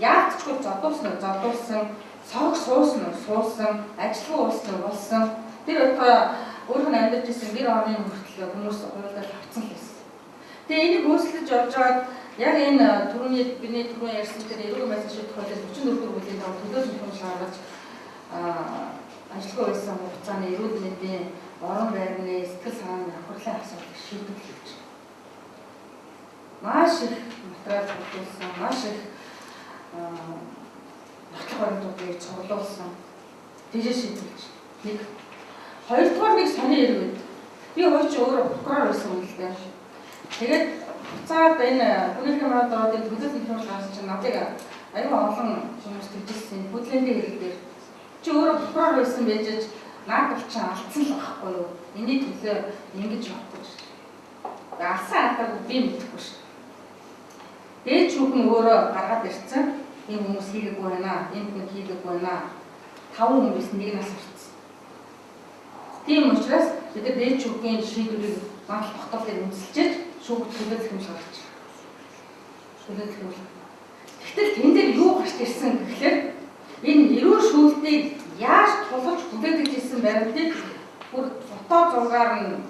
яалтчгүй зодуулсан, сорог суусан, ажиллах уулсан. Тэр одоо өөрөөр нь амьдарч ирсэн гэр орны хүртэл хүмүүс хуулиар авцсан л байсан. Тэгээ энийг хөөслөж явж байгаад яг энэ биний түрүүн ярьсан тэр эрүүл мэндийн шийдвэр хуулиар 44 дугаар бүлгийн дагуу төлөөсөн хүмүүс гаргаж ажиллах байсан хугацааны эрүүл мэндийн орон байрны сэтгэл санааны авралын асуудлыг шийдвэрлэж маш их материал бүрдүүлсэн, маш их нотлох баримтуудыг цуглуулсан. Тэгж шийдвэрлэж. Нэг хоёрдугаар нэг сони ирвэд. Би хойч өөрөө прокурор байсан юм л дээ. Тэгээд буцаад энэ хүний хамгаалалт ордын төлөөлөлт хэмжээ гаргасан чинь надыг аюу олон хүмүүс төжилсэн. Бүдлэндээ хэрэглээр чи өөрөө прокурор байсан байж наад болчин алдсан л байхгүй юу? Эний төлөө ингэж явахгүй шүү. Алсан алдааг би мэдэхгүй шүү. Дээд хүүхэн өөрөө гаргаад ирсэн. Энэ хүмүүс хийгээгүй байна. Энд нэг хийгээгүй байна. 5 хүмүүс нэг нас орсон. Тийм учраас бид дээд хүүхэн шийдвэрийг манал тогтоолыг үнэлж шүүгт төлөөлөх юм шаарч. Төлөөлөх юм. Гэтэл тэн дээр юу гарч ирсэн гэхээр энэ эрүүл шүүлтийг яаж тулгаж бүтээгдэж ирсэн баримтыг бүр фото зургаар нь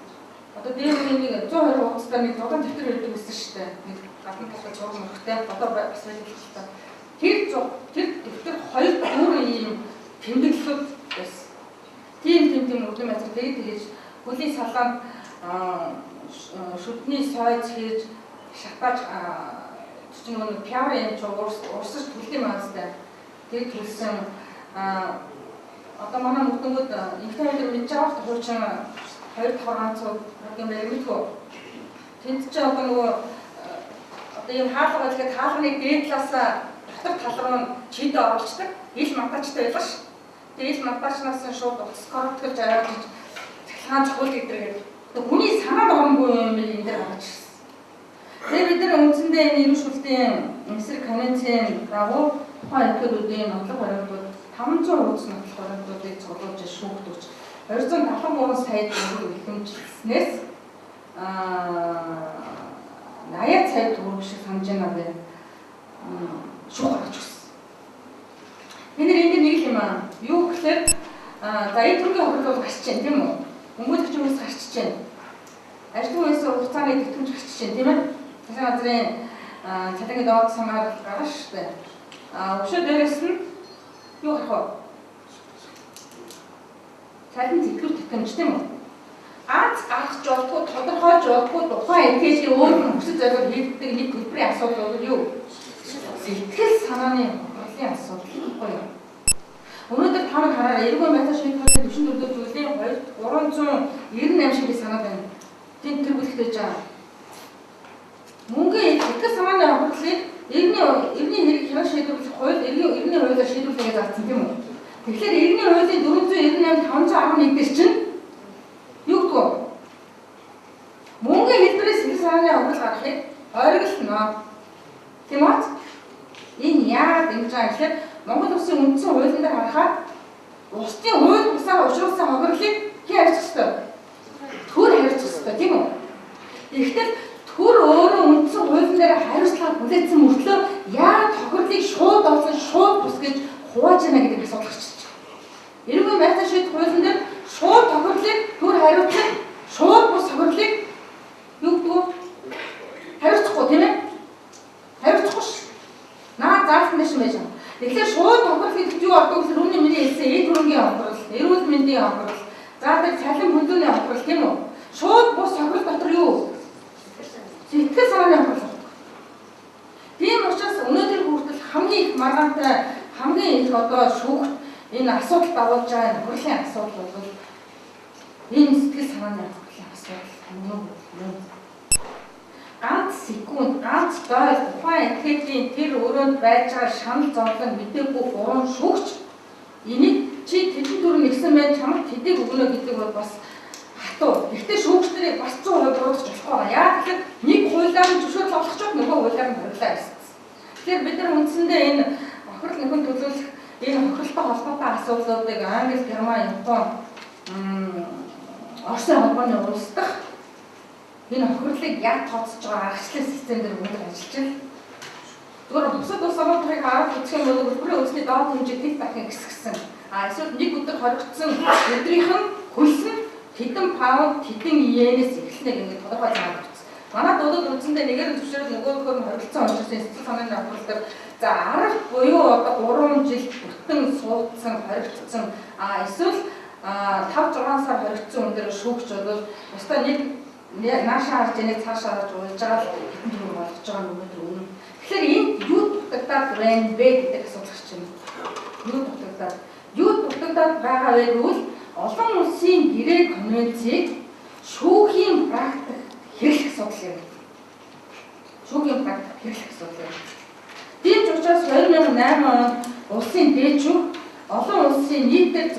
одоо дээр нэг 120 хугацаанд нэг зураг дэвтэр өгдөг гэсэн шүү дээ. Нэг гадна талаа зураг мөрхтэй фото бас байлгуулсан. Тэр дэвтэр хоёр өөр ийм тэмдэглэлүүд байсан. Тийм үрдэн материал тэгж хөлийн салаанд шүдний сойц хийж шатааж чинь нөгөө пиарын урсаж төлөлийн маастай тэр төлсөн одоо манай мөрдөнгөд инфтайдер мэдж авах хуучин 2 давхар ганцууд юм байлгүй. Тэнд чи одоо нөгөө одоо юм хаалга байлгаад хаалганы дээд талаас дотор тал руу чид оруулцдаг ил мантачтай байлаа ш. Тэгээ ил мантачнаас шууд утас коротгож аваад цахилгаан цохол гэдэргээд хүний санаа догонгүй юм ийм энэ дээр гарч ирсэн. Тэгээ бид нар үндсэндээ энэ эрүүл шүүлтийн эсрэг конвенцийн дагуу тухайн этгээдүүдийн нотлох баримтууд 500 хуудас нотлох баримтуудыг цуглуулж шүүгдүүлж 273 сая төгрөг илэмжлснээс 80 сая төгрөг шиг хэмжээгээр шүүх гаргаж өгсөн. Бид нар энд нэг юм юу гэхээр за энэ төрлийн хөрөлөөр гарч чинь тийм үү? Өнгөдөгч хүмүүс гарч чинь. Ажлын үеийн хугацааны тэтгэмж гарч чинь тийм ээ? Засгийн газрын цалингийн доод санаар гаргаж штэ. Өшөө дээрээс нь юу гарах вэ? Цалин тэтгэвч тэтгэмж тийм үү? Аз авах жолгүй тодорхойлж болгүй тухайн этгээдийн өөр хүсэл зорилго хийгддэг нэг төлбөрийн асуудал бол юу? Сэтгэл санааны хурлын асуудал байхгүй юу? Өнөөдөр та нар хараарай эрүүл мэндийн шийдвэрийн 44 зүйлийн 398 шиг санаад байна. Тэнт тэр бүлэгтэж байгаа. Мөнгөний сэтгэл санааны хурлыг иргэний хэрэг хянах шийдвэрлэх хууль иргэний хуулиар шийдвэрлэгээ заасан тийм үү? Тэгэхээр иргэний хуулийн 498 511 дээр чинь юу гэдэг вэ? Мөнгөний хэлбэрээс сэтгэл санааны хурл гаргахыг ойролцоно. Тийм үү? Энэ яагаад ингэж байгаа гэхээр Монгол Улсын үндсэн хуулийн дээр харахад улсын хууль бусаар учруулсан хохирлыг хариуцах ёстой. Төр хариуцах ёстой тийм үү? Тэгэхдээ төр өөрөө үндсэн хуулийн дээр хариуцлага бүлээсэн мөртлөө яагаад хохирлыг шууд олсон шууд бус гэж хувааж яана гэдэг асуудал гарч ирж байна. Эрүүл мэндийн шийдвэр хуулийн дээр шууд хохирлыг төр хариуцах шууд бус хохирлыг юу гэдэг вэ? хөлний хохирол. За тэр цалин хөлөөний хохирол тийм үү? Шууд бус хохирол дотор юу? Сэтгэл санааны хохирол. Тийм учраас өнөөдөр хүртэл хамгийн их маргаантай хамгийн их одоо шүүхт энэ асуудал давуулж байгаа хохирлын асуудал бол энэ сэтгэл санааны хохирлын асуудал юм. Ганц секунд, ганц доор тухайн этгээдийн тэр өрөөнд байж байгаа шанал зовлон мэдээгүй гурван шүүгч энийг чи тэдэн төрөнд нэгсэн байж чамд тэдэг өгнө гэдэг бол бас хатуу. Гэхдээ шүүгчдэрийг бас 100% дуудаж болохгүй. Яа тэгэхээр нэг хуулиар нь зөвшөөрөл олгочиход нөгөө хуулиар нь хориглоо гэсэн. Тэгэхээр бид нар үндсэндээ энэ хохирол нөхөн төлөөлөх энэ хохиролтой холбоотой асуудлуудыг Англи, Герман, Япон, Оросын холбооны улс дахь энэ хохирлыг яг тооцож байгаа аргачлалын системээр өндөр ажиллаж байна. Зүгээр бусад улс орнуудыг хараад үзэх юм бол бүрийн үндэсний доод хэмжээ дэд дахин гисгсэн. Эсвэл нэг өдөр хоригдсон өдрийнх нь хөлс нь хэдэн паунд, хэдэн йенээс эхэлнэ гэдэг тодорхой зааж өгсөн. Манай дуудад үндсэндээ нэгээр нь зөвшөөрөл нөгөөхөр нь хоригдсон учраас сэтгэл санааны хохирлоор за арга буюу одоо 3 жил бүтэн суудсан, хоригдсон эсвэл 5-6 сар хоригдсон өндөр шүүгч бол өстой нэг наашаа харж янийг цаашаа харж уйлж байгаа л хэдэн төгрөг болгож байгаа юм өнөөдөр. Тэгэхээр энд юу дутагдаад байна вэ гэдэг асуулт гарч байна. Юу дутагдаад байгаа вэ гэвэл олон улсын гэрээ конвенцийг шүүхийн практик хэрэглэх асуудал юм. Шүүхийн практик хэрэглэх асуудал юм. Тийм ч учраас 2008 онд улсын дээчүү олон улсын нийтээр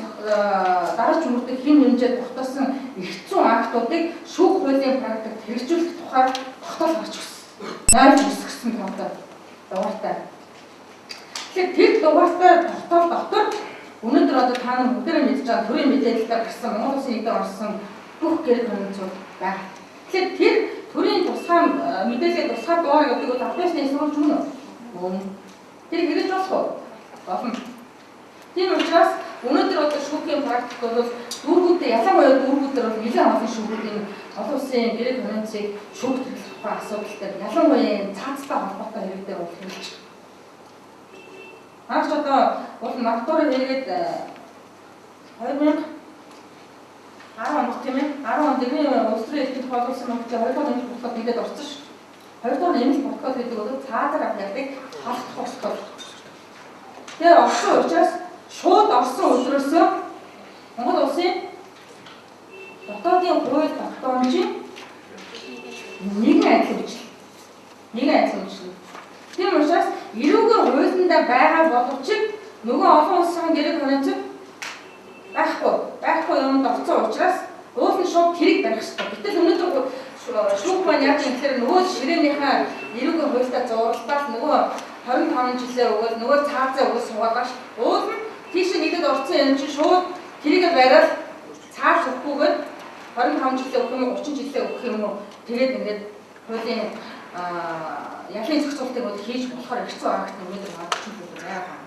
дарж мөрдөх хэм хэмжээ тогтоосон эрх зүйн актуудыг шүүх хуулийн практикт хэрэгжүүлэх тухай тогтоол гарч ирсэн. Найж үсгэсэн дугаартай. Тэгэхээр тэр дугаартай тогтоол дотор өнөөдөр одоо та нар бүгдээрээ мэдж байгаа төрийн мэдээлэлээр гарсан Монгол Улсын эдийн орсон бүх гэрэл конвенцууд байна. Тэгэхээр тэр төрийн тусгай мэдээллийн тусгай дугаар гэдэг бол албан ёсны сурвалж мөн үү? Тэр хэрэгж болох уу? Болно. Тийм учраас өнөөдөр одоо шүүхийн практик бол дүүргүүдээ ялангуяа дүүргүүдээр бол нэлээд олон шүүгүүдийн олон улсын гэрээ конвенцийг шүүхт хэрэглэх тухай асуудалтай ялангуяа цаазтай холбоотой хэрэгтэй бол хэрэгж байна. Хаач одоо бол Магдуурыг хийгээд 2010 онд тийм ээ 10 онд энэ улс төрийн эрхийг хойгуулсан мөнгөтэй 2 дахь протокол нэгэд орсон ш. 2 дахь нэмэлт протокол гэдэг бол цаазаар аппликыг халах протокол. Тэгээ орсон учраас шууд орсон өдрөөсөө Монгол улсын дотоодын хууль тогтоомжийн нэгэн адил үйлчлэл. Тийм учраас эрүүгээр хуулиндаа байгаа боловч нөгөө олон улсын гэрээ конвенцэд байхгүй юмд орсон учраас уул нь шууд тэрийг барих хэрэгтэй. Гэтэл өнөөдөр шүүх маань яг юм тэгэхээр нөгөө ширээнийхээ эрүүгээр хуультай зурлаад нөгөө 25 жилээ өгөөд нөгөө цаазаа өгөөд суугаад уул нь тийш нэгэд орсон юм чинь шууд тэрийг бариад цааш өгөхгүйгээр 25 жилээ өгөх юм уу 30 жилээ өгөх юм уу тэгээд ингээд хуулийн ялын зохицуултыг бол хийж болохоор хэцүү агт өнөөдөр магадгүй байгаа.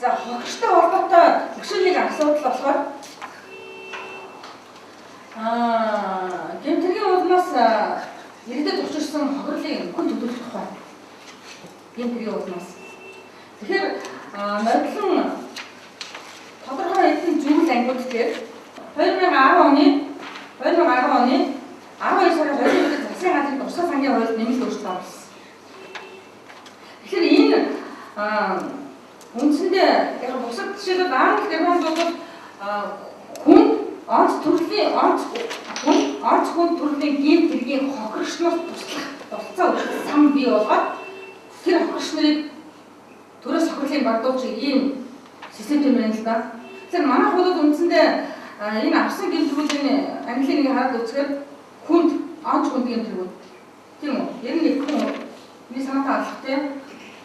За хогчтой холбоотой өшөөлийг асуудал болохоор гэмтэргийн улмаас иргэдэд учирсан хохирлын хүн төлөвлөх тухай. Гэмтэргийн улмаас. Тэгэхээр морилон тодорхой хэдэн зүйл ангууд дээр 2010 оны 12 сарын 20-нд засгийн газрын тусгай сангийн хуульд нэмэлт өөрчлөлт оруулсан. Тэгэхээр энэ үндсэндээ яг бусад жишээлбэл Англи, Германд бол хүн онц төрлийн гэмт хэргийн хохирчноос туслах болцоо сан бий болгоод тэр хохирч нарыг төрөөс хохирлын багдуулж ийм системтэй байна л да. Тэгэхээр манай хуулиуд үндсэндээ энэ авсан гэмтэрүүдийн Английн нэг хараад үзэхээр хүнд онц хүнд гэмтэрүүд тийм үү? Ер нь их хүн миний санаатай алах тийм.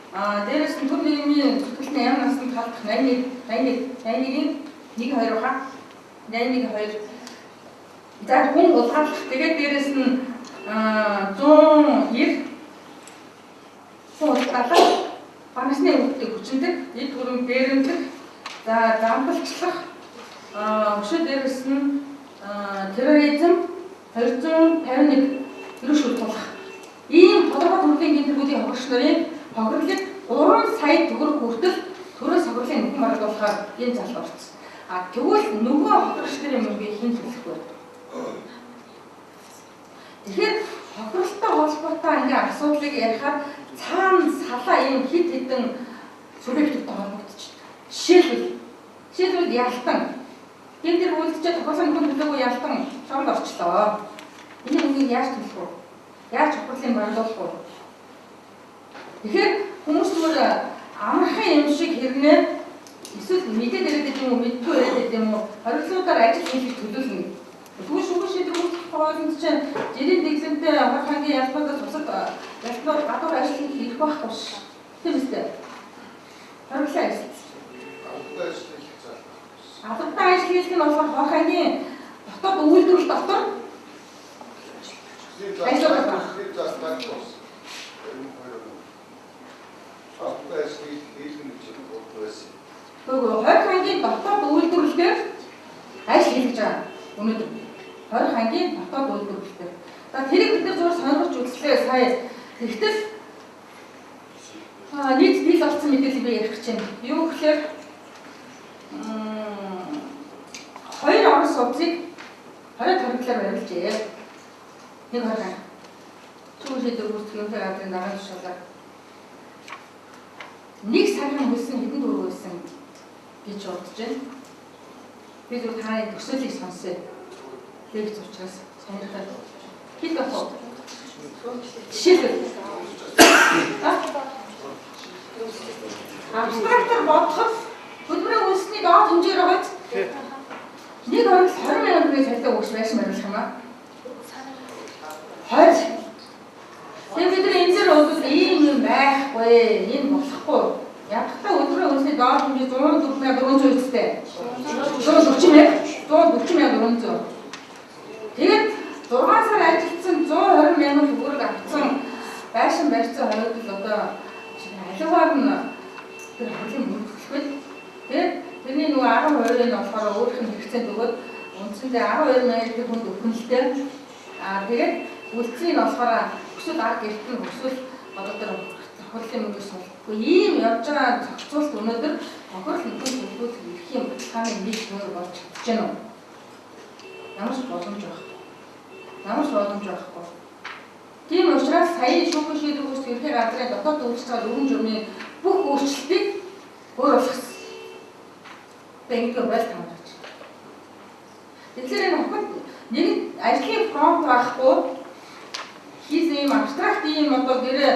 Дээрээс нь төр нийгмийн зүтгэлтийн яам насанд халдах 81-ийн 1-2 баха 81-2 за хүн улгаалах тэгээд дээрээс нь 190 улгаалах багасны өвдөлтөд хүчиндэг эд хөрөм дээрэмдэх за дампалчлах өшөө дээрээс нь терроризм 251 ерөөш шүлтүүлэх ийм тодорхой төрлийн гэмтэрүүдийн хохирч нарын хохирлыг 3 сая төгрөг хүртэл төрөөс хохирлын нөхөн барагдуулахаар энэ залд орсон. Тэгвэл нөгөө хохирогч нарын мөнгөийг хэн төлөх вэ? Тэгэхээр хохиролтой холбоотой ингээ асуудлыг ярихаар цаана салаа ийм хэд хэдэн субъекттэй холбогдчихдаг. Жишээлбэл ялтан. Гэн дээр үйлдэлчээ тохиолын хүн төлөөгүй ялтан чонд орчлоо. Энэ мөнгийг яаж төлөх вэ? Яаж хохирлын борлуулах вэ? Тэгэхээр хүмүүс зүгээр амархан юм шиг хэрнээ эсвэл мэдээд ирээд байгаа юм уу, мэдгүй ирээд байгаа юм уу, хориглуудаар ажил хийх төлөвлөнө. Тэгвэл шүүх шийдвэр үүсгэх хооронд чинь жирийн дэглэмтэй хор хагийн ялбуудаас бусад ялбууд гадуур ажил хийх байхгүй ш. Тийм үстэй. Хориглоо ажил. Албатай ажил хийх нь болохоор хор хагийн дотоод үйлдвэрлэл дотор ажил байна. Хор хагийн дотоод үйлдвэрлэлээр ажил хийж байгаа. Өнөөдөр 20 хагийн дотоод үйлдвэрлэлээр. За тэрийг бид нар зур сонирхож үзлээ сая. Тэгтэл нийт дил болсон мэдээлэл би ярих гэж байна. Юу гэхээр хоёр орон сууцыг 20 тархитлаар барилжээ. Нэг хараа. Чүн шийдвэр үүсгэх юмтай газрын дараах тушаалаар. Нэг сарын хөлсөн хэдэн төгрөг байсан гэж бодож байна. Би зөв таны төсөөлийг сонсъё. Тэгж учраас сонирхоод хэд болох вэ? Жишээлбэл абстрактаар бодоход хөдөлмөрийн үнэсний доод хэмжээр байгааз нэг хөрөл 20,000 төгрөгийн цалин өгч байсан байх юм аа. 20. Тэгээд бид энэ зэр бол ийм юм байхгүй, энэ болохгүй. Ядахтаа өдрийн үнэсний доод хэмжээ 104,400 үстэй. 140,400. Тэгээд 6 сар ажилласан 120,000 төгрөг авсан байшин барьцсан хоёрд л одоо аливаар нь тэр хөлийн мөнгө төлөх. Тэгээд тэрний нөгөө 12% нь болохоор өөрийнх нь хэрэгцээнд өгөөд үндсэндээ 12,000 хүнд өгнөлтэй. Тэгээд үлцгийг нь болохоор өсвөл арга гэрт нь өсвөл одоо тэр хөлийн мөнгө суулгахгүй ийм явж байгаа зохицуулт өнөөдөр хохирол нөхөд төлөвлөлт ирэх юм хааны нэг нөр болж чадж байна уу? Ямар ч боломж байхгүй. Тийм учраас сая шүүх шийдвэр үүсгэх ерхий газрын дотоод үйлчлэл өргөн журмын бүх өөрчлөлтийг өөр болгосон. Бэнкээр байл хамгаалж. Тэгэхээр энэ хохирол нэг ажлын фронт байхгүй хийсэн юм абстракт ийм одоо гэрээ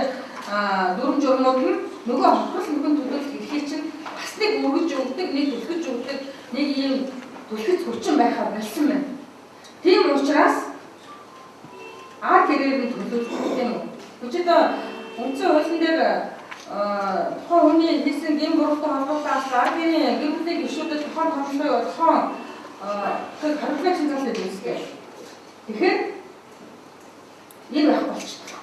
дүрм журмууд нь нөгөө хохирол нөхөн төлөвлөлт эрхий чинь бас нэг өргөж өгдөг, нэг төлөвлөж өгдөг, нэг ийм төлөвлөж хүчин байхаа болсон байна. Тийм учраас гэрээр нь төлөвлөж тийм үү. Өчигдөр үндсэн хуулийн дээр тухайн хүний хийсэн гэм буруутай холбоотой гэрийн гэр бүлийн гишүүдэд тухайн томчлогыг тухайн тэр харилцаа шинжилгээ хийдэг. Тэгэхээр энэ байх болчихсон.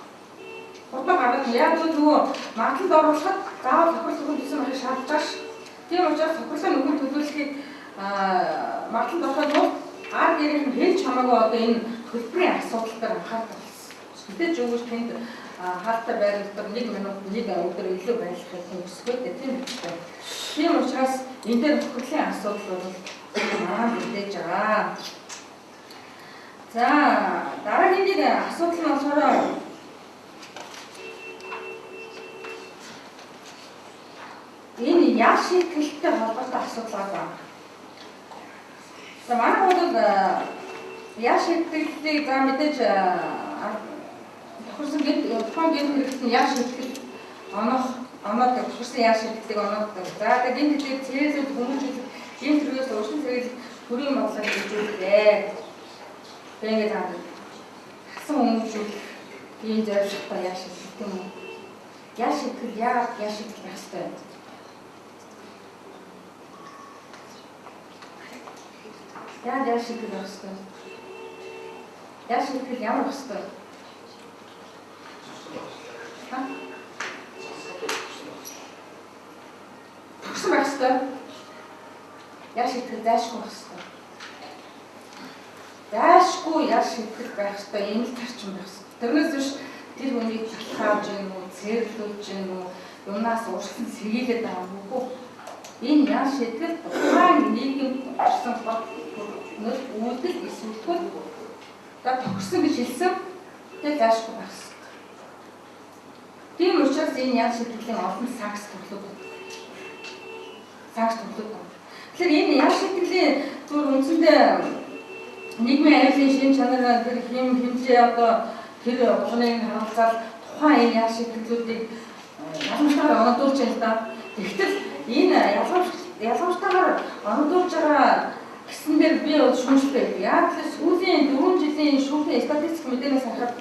Хурдан гараад яг нөгөө магадлалд оруулахад заавал хохирол нөхөн төлсөн байхыг шаардж байгаа ш. Тийм учраас хохирлын нөхөн төлөвлөхийг магадлалд ороход бол гэрийн хэн ч хамаагүй одоо энэ төлбөрийн асуудал дээр анхаарах болсон. Гэтэл ч өгөөж тэнд хаалттай байрлалаар 1 минут 1 өдөр илүү байлгахыг хүсэхгүй тийм үү. Тийм учраас энэ дээр хохирлын асуудал бол маань мэдээж байгаа. За дараагийн нэг асуудал нь болохоор энэ яа шийдэлтэй холбоотой асуудал байна. За манай бол яа шийдэлийг за мэдээж тохирсон тухайн гэр хэрэгт нь яа шийдэл оноод тохирсон яа шийдэлийг оноод за тэгээд энэ дээр цэцэд хүмүүжил гэр хэрэгээс урьдчилан зэрэг төрийн бодлого хэрэгжүүлээ. Тэгээд хасан хүмүүжил ийм зорилготой яа шийдэл юм уу? Яа шийдэл яа шийдэл байх ёстой. Яа шийдэл байх ёстой. Яа шийдэл ямар байх ёстой. Тэгсэн байх ёстой. Яа шийдэл зайшгүй байх ёстой. Зайшгүй яа шийдэл байх ёстой. Энэ л тарчин байх ёстой. Тэрнээс биш тэр хүнийг талхааж гин үү, цэрлүүлж гин үү, юмнаас урьдчилан сэргийлээд байгаа юм уу? Энэ яа шийтгэл тухайн нийгэм тохирсон бат үйлдэл эсвэл тохирсон гэж хэлсэн. Тэгээд заашгүй байх хэрэгтэй. Тийм учраас энэ яа шийтгэлийн олон сакс төрлөг. Тэгэхээр энэ яа шийтгэлийн зүгээр үндсэндээ нийгмийн аюулын шин чанар тэр хэмжээ одоо тэр ухныг харуулцаад тухайн энэ яа шийтгэлүүдийг ялгамжтайгаар оногдуулж байна л да. Тэгтэл энэ ялгамжтайгаар оногдуулж байгаа гэсэн дээр би шүүмжлээ. Яг л сүүлийн 4 жилийн шүүхийн статистик мэдээнээс харахад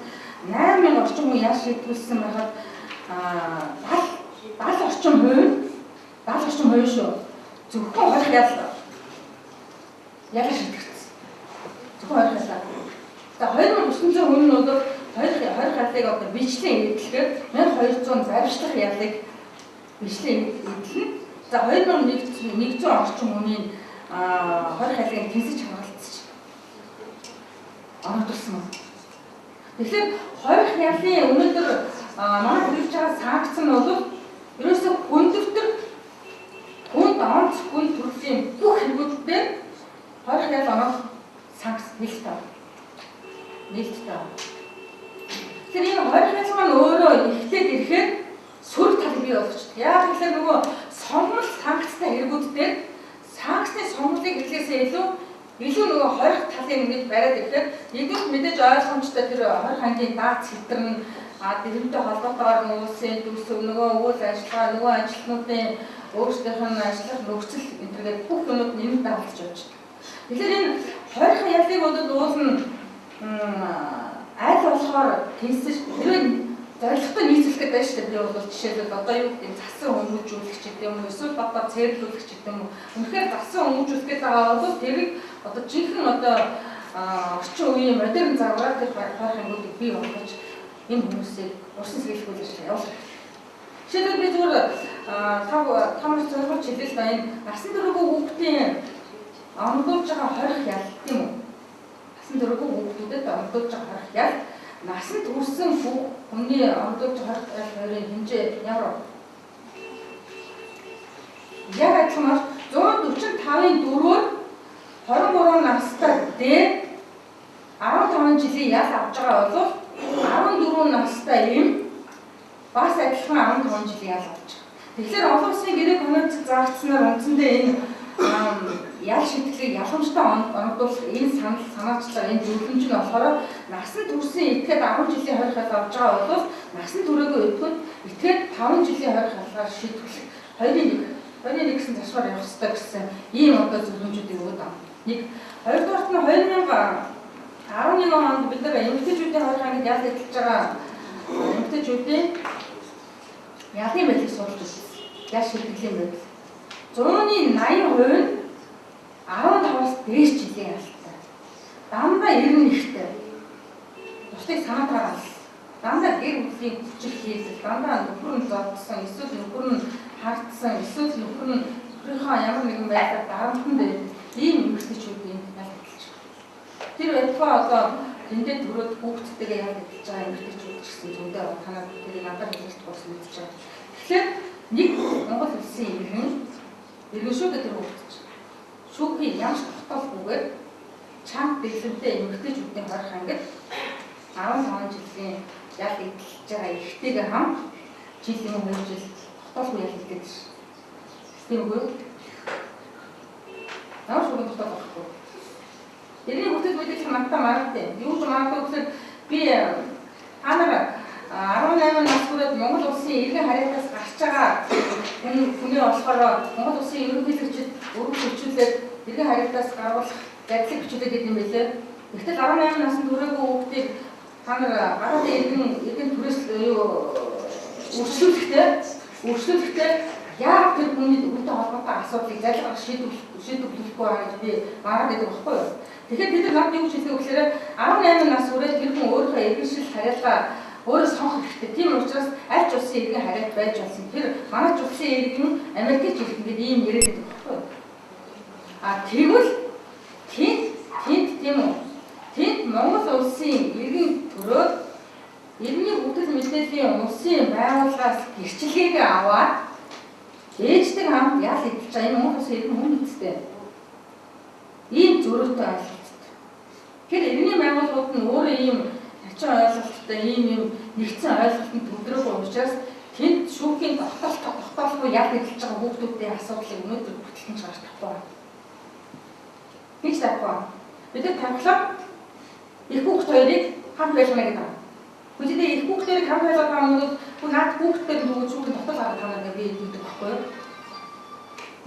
8000 орчим хүн яа шийдвэрлсэн байхад 70 орчим хувь шүү. Зөвхөн хорих ял шийдэгдсэн. Зөвхөн хорих ял. За 2900 хүн нь бол хорих ялыг одоо бичлэн эдлэхээр 1200 баримтлах ялыг бичлэн эдлэн. За 2100 орчим хүний хорих ялыг тэнцэж хамгаалцаж оногдуулсан байна. Тэгэхээр хорих ялын өнөөдөр манай хэрэгж байгаа санкц нь бол ерөөсөө хүндөвтөр хүнд онц хүн төрлийн бүх хэрэгүүдээр хорих ял онох санкц нээлттэй. Тэгэхээр энэ хорих ял маань өөрөө ихлээд ирэхээр сөрөг тал бий болгочихдог. Яг тэгэхээр нөгөө сомнол санкцтай хэрэгүүдээр санкцны сомнолыг хэлхээсээ илүү нөгөө хорих талын ингэж бариад ирэхээр нэгдүгээр мэдээж ойлгомжтой тэр хорих ангийн даац хэтэрнэ тэрнтэй холбоотойгоор улсын төсөв нөгөө үйл ажиллагаа нөгөө ажилтнуудын өөрсдийнх нь ажиллах нөхцөл энтергээд бүх юмуд нэмэлт давалж явж байна. Тэгэхээр энэ хорих ялыг бол уул нь аль болохоор тэнцэж тэрийг зорилготой нийцүүлэх гэдэг шүү дээ. Би бол жишээлбэл одоо юу гэдэг засан хүмүүжүүлэгч гэдэг юм уу эсвэл одоо цэрлүүлэгч гэдэг юм уу. Үнэхээр засан хүмүүжүүлэх гэдэг байгаа бол тэрийг одоо жинхэнэ одоо орчин үеийн модерн загвараар тэр хорих ангуудыг бий болгож энэ хүмүүсийг урсан сэлгүүл ажиллаж явуулах. Жишээлбэл би зүгээр тамар зориулж хэлээ л да энэ насан туршгүй хүүхдийн оногдуулж байгаа хорих ял тийм үү? Насан туршгүй хүүхдүүдэд оногдуулж байгаа хорих ял насанд хүрсэн хүний оногдуулж хорих ял хоёрын хэмжээ ямар вэ? Яг адилхан 145-ын 4-өөр 23 настай дээр 15 жилийн ял авч байгаа бол 14 настай юм бас адилхан 15 жилийн ял авч байгаа. Тэгэхээр олон улсын гэрээ конвенцэд заагдсанаар үндсэндээ энэ ял шийдвэрлэлийг ялгамжтай оногдуулах энэ санаачлага энэ зөвлөмж нь болохоор насан туршийн этгээд 10 жилийн хорих ял авч байгаа бол насан туршаагүй этгээд 5 жилийн хорих ялгаар шийдвэрлэх 2-1 гэсэн ташгаар явах хэрэгтэй гэсэн ийм одоо зөвлөмжүүдийг өгöd байна. Нэг хоёрдугаарт нь 2011 онд бид нар эмэгтэйчүүдийн хорих ангид ял эдэлж байгаа эмэгтэйчүүдийн ялын байдлыг судалж үзсэн. Ял шийдвэрлэлийн байдал. 100-ны 80% нь 15-аас дээш жилийн ялтай. Дандаа 90 ихтэй. Бусдыг санаагаар алс. Дандаа гэр бүлийн хүчил хийлэл, дандаа нөхөр нь зодсон, эсвэл нөхөр нь хардсан, эсвэл нөхөр нь өөрийнхөө ямар нэгэн байдлаар дарамтсан дээр ийм эмэгтэйчүүдийн ял эдэлж байгаа. Тэр байтугай одоо тэндээ төрөөд хүүхдтэйгээ ял эдэлж байгаа эмэгтэйчүүд гэсэн зөндөө танаа тэрийг надад хэлж болсон мэдчихэж байгаа. Тэгэхээр нэг Монгол улсын иргэн шүү гэдэг хүүхдч. Шүүхийн ямш тогтоолгүйгээр чанга дэглэмтэй эмэгтэйчүүдийн хорих ангид 15 жилийн ял эдэлж байгаа ихтэйгээ хам жилийн 2 жил тогтоолгүй ял эдэлж байна. Тийм үү? Ямар шүүхийн тогтоол байхгүй. Тэрний бүтэц мэдээлэл надад маргатай. Юу ч магадгүй гэхээр би та нар 18 нас хүрээд Монгол улсын иргэн харьяатаас гарч байгаа хүний болохоор Монгол улсын ерөнхийлөгчд өргөжлүүлээд иргэн харьяатаас гаргуулах байдлыг хичээлээд идэв юм билээ. Гэвч 18 наснд хүрээгүй хүүхдийг та нар гадаад иргэн түрээс үргэлжлүүлэхдээ яг тэр хүний үүнтэй холбоотой асуудлыг залгах шийдвэрлэхгүй байгаа гэж би мараад байдаг байхгүй юу? Тэгэхээр бид нар юу гэж хэлдэг вэ гэхээр 18 нас хүрээд тэр хүн өөрийнхөө иргэншил харьяалаа өөрөө сонгох хэрэгтэй. Тийм учраас аль ч улсын иргэн харьяат байж болсон. Тэр манай улсын иргэн Америкч иргэн гэдэг ийм яриад байдаг байхгүй юу? Тэгвэл тийм үү? Тэнд Монгол улсын иргэн төрөөд иргэний бүтэц мэдээллийн улсын байгууллагаас гэрчлэгийг аваад ээжтэй хамт яал идэж байгаа энэ Монгол улсын иргэн хүн эцтэй. Ийм зөрүүтэй ойлголттой. Тэгэхээр иргэний байгууллагууд нь өөрөө ийм хачин ойлголттой, ийм нэгдсэн ойлголтод төвлөрөөгүй учраас тэнд шүүхийн тогтоолгүй яал идэж байгаа хүүхдүүдийн асуудлыг өнөөдөр бүтэлтэн гарч тавьсан. Нэг тавьсан. Бид тавхлаа их хүүхд хоёрыг хамт байлгана гэдэг. Үгүй их хүүхдэрийг хамт байлгах юм бол наад хүүхдтэй нөгөө шүүхийн тогтоол гаргах юм гэдэг би хэлдэг байхгүй юу?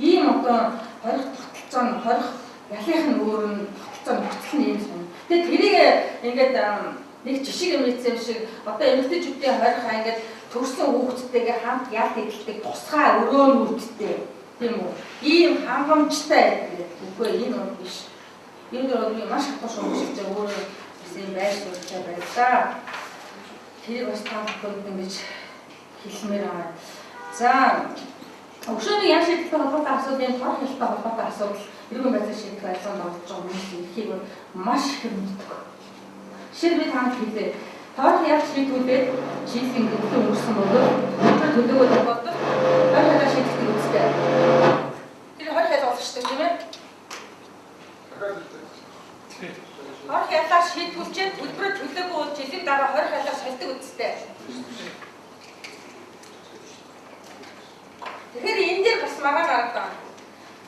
Ийм одоо хорих тогтолцоо нь хорих ялынх нь өөр нь тогтолцоо нөхцөл нь ийм юм. Тэгээд тэрийг ингээд нэг жишг юм ийцэм шиг одоо эмэгтэйчүүдийн хорих ингээд төрсэн хүүхдтэйгээ хамт яалт идэлдэг тусгай өрөөнүүдтэй тийм үү? Ийм хангамжтай гэдэг. Үгүй энэ бол биш. Энэ бол маш хатуу шуумжиж байгаа өөрөө гэсэн байр суурьтай байлаа. Тэр бас таахгүй ингэж хэлмээр байгаа. За өгшөөний ян шийдэлтэй холбоотой асуудлын торох хэлтэй холбоотой асуудал иргэн байдлын шийдэх байдлаар орж байгаа хүмүүс эрхийг маш их мэддэг. Жишээ нь таамаг хэлээ. Торох яаж шийдвүлээд жилийн гэвлэн өнгөрсөн бөгөөд өнөөдөр төлөвөө боддог. Хоёр хадаа шийдэх үүсдэг. Тэр хоёр хадаа болчихсон тийм ээ. Хорх ялаа шийдвүүлчихэд төлбөрөөр төлөөгүй бол жилийн дараа хорх ялаа сольдог үстэй. Тэгэхээр энэ дээр бас мараа гардаг.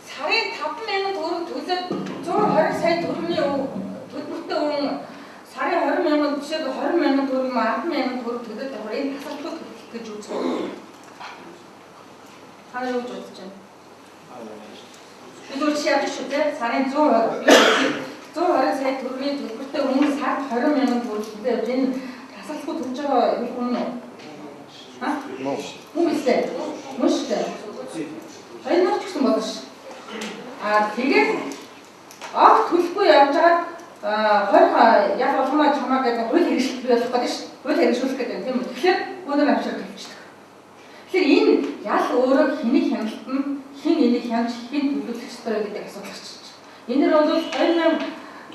Сарын 5,000 төгрөг төлөөд 120 сая төгрөгийн төлбөртэй хүн сарын 20,000 бишээд 20,000 төгрөг, 10,000 төгрөг төлөөд явах энэ тасалбар төлөх гэж үздэг. Хаа юу гэж бодож байна? Бид өөр чи явж шүү дээ. Сарын 120 сая төгрөгийн төлбөртэй хүн сард 20,000 төгрөг төлөөд энэ тасалбар төлж байгаа хүн нь Хүмүүстэй. Мөштэй. Хоёр нууц гэсэн болно ш. Тэгээд төлөхгүй явж байгаа яг болгоно чамаа гэдэг хууль хэрэгжүүлэх болох гэдэг ш. Хууль хэрэгжүүлэх гэдэг тийм үү. Тэгэхээр өнөр авчирч тавьчихдаг. Тэгэхээр энэ ял өөрөө хэнийг хяналтна, хэн энийг хянж, хэн төлөвлөх ёстой гэдэг асуудал гарч ирж байна. Энээр бол 2010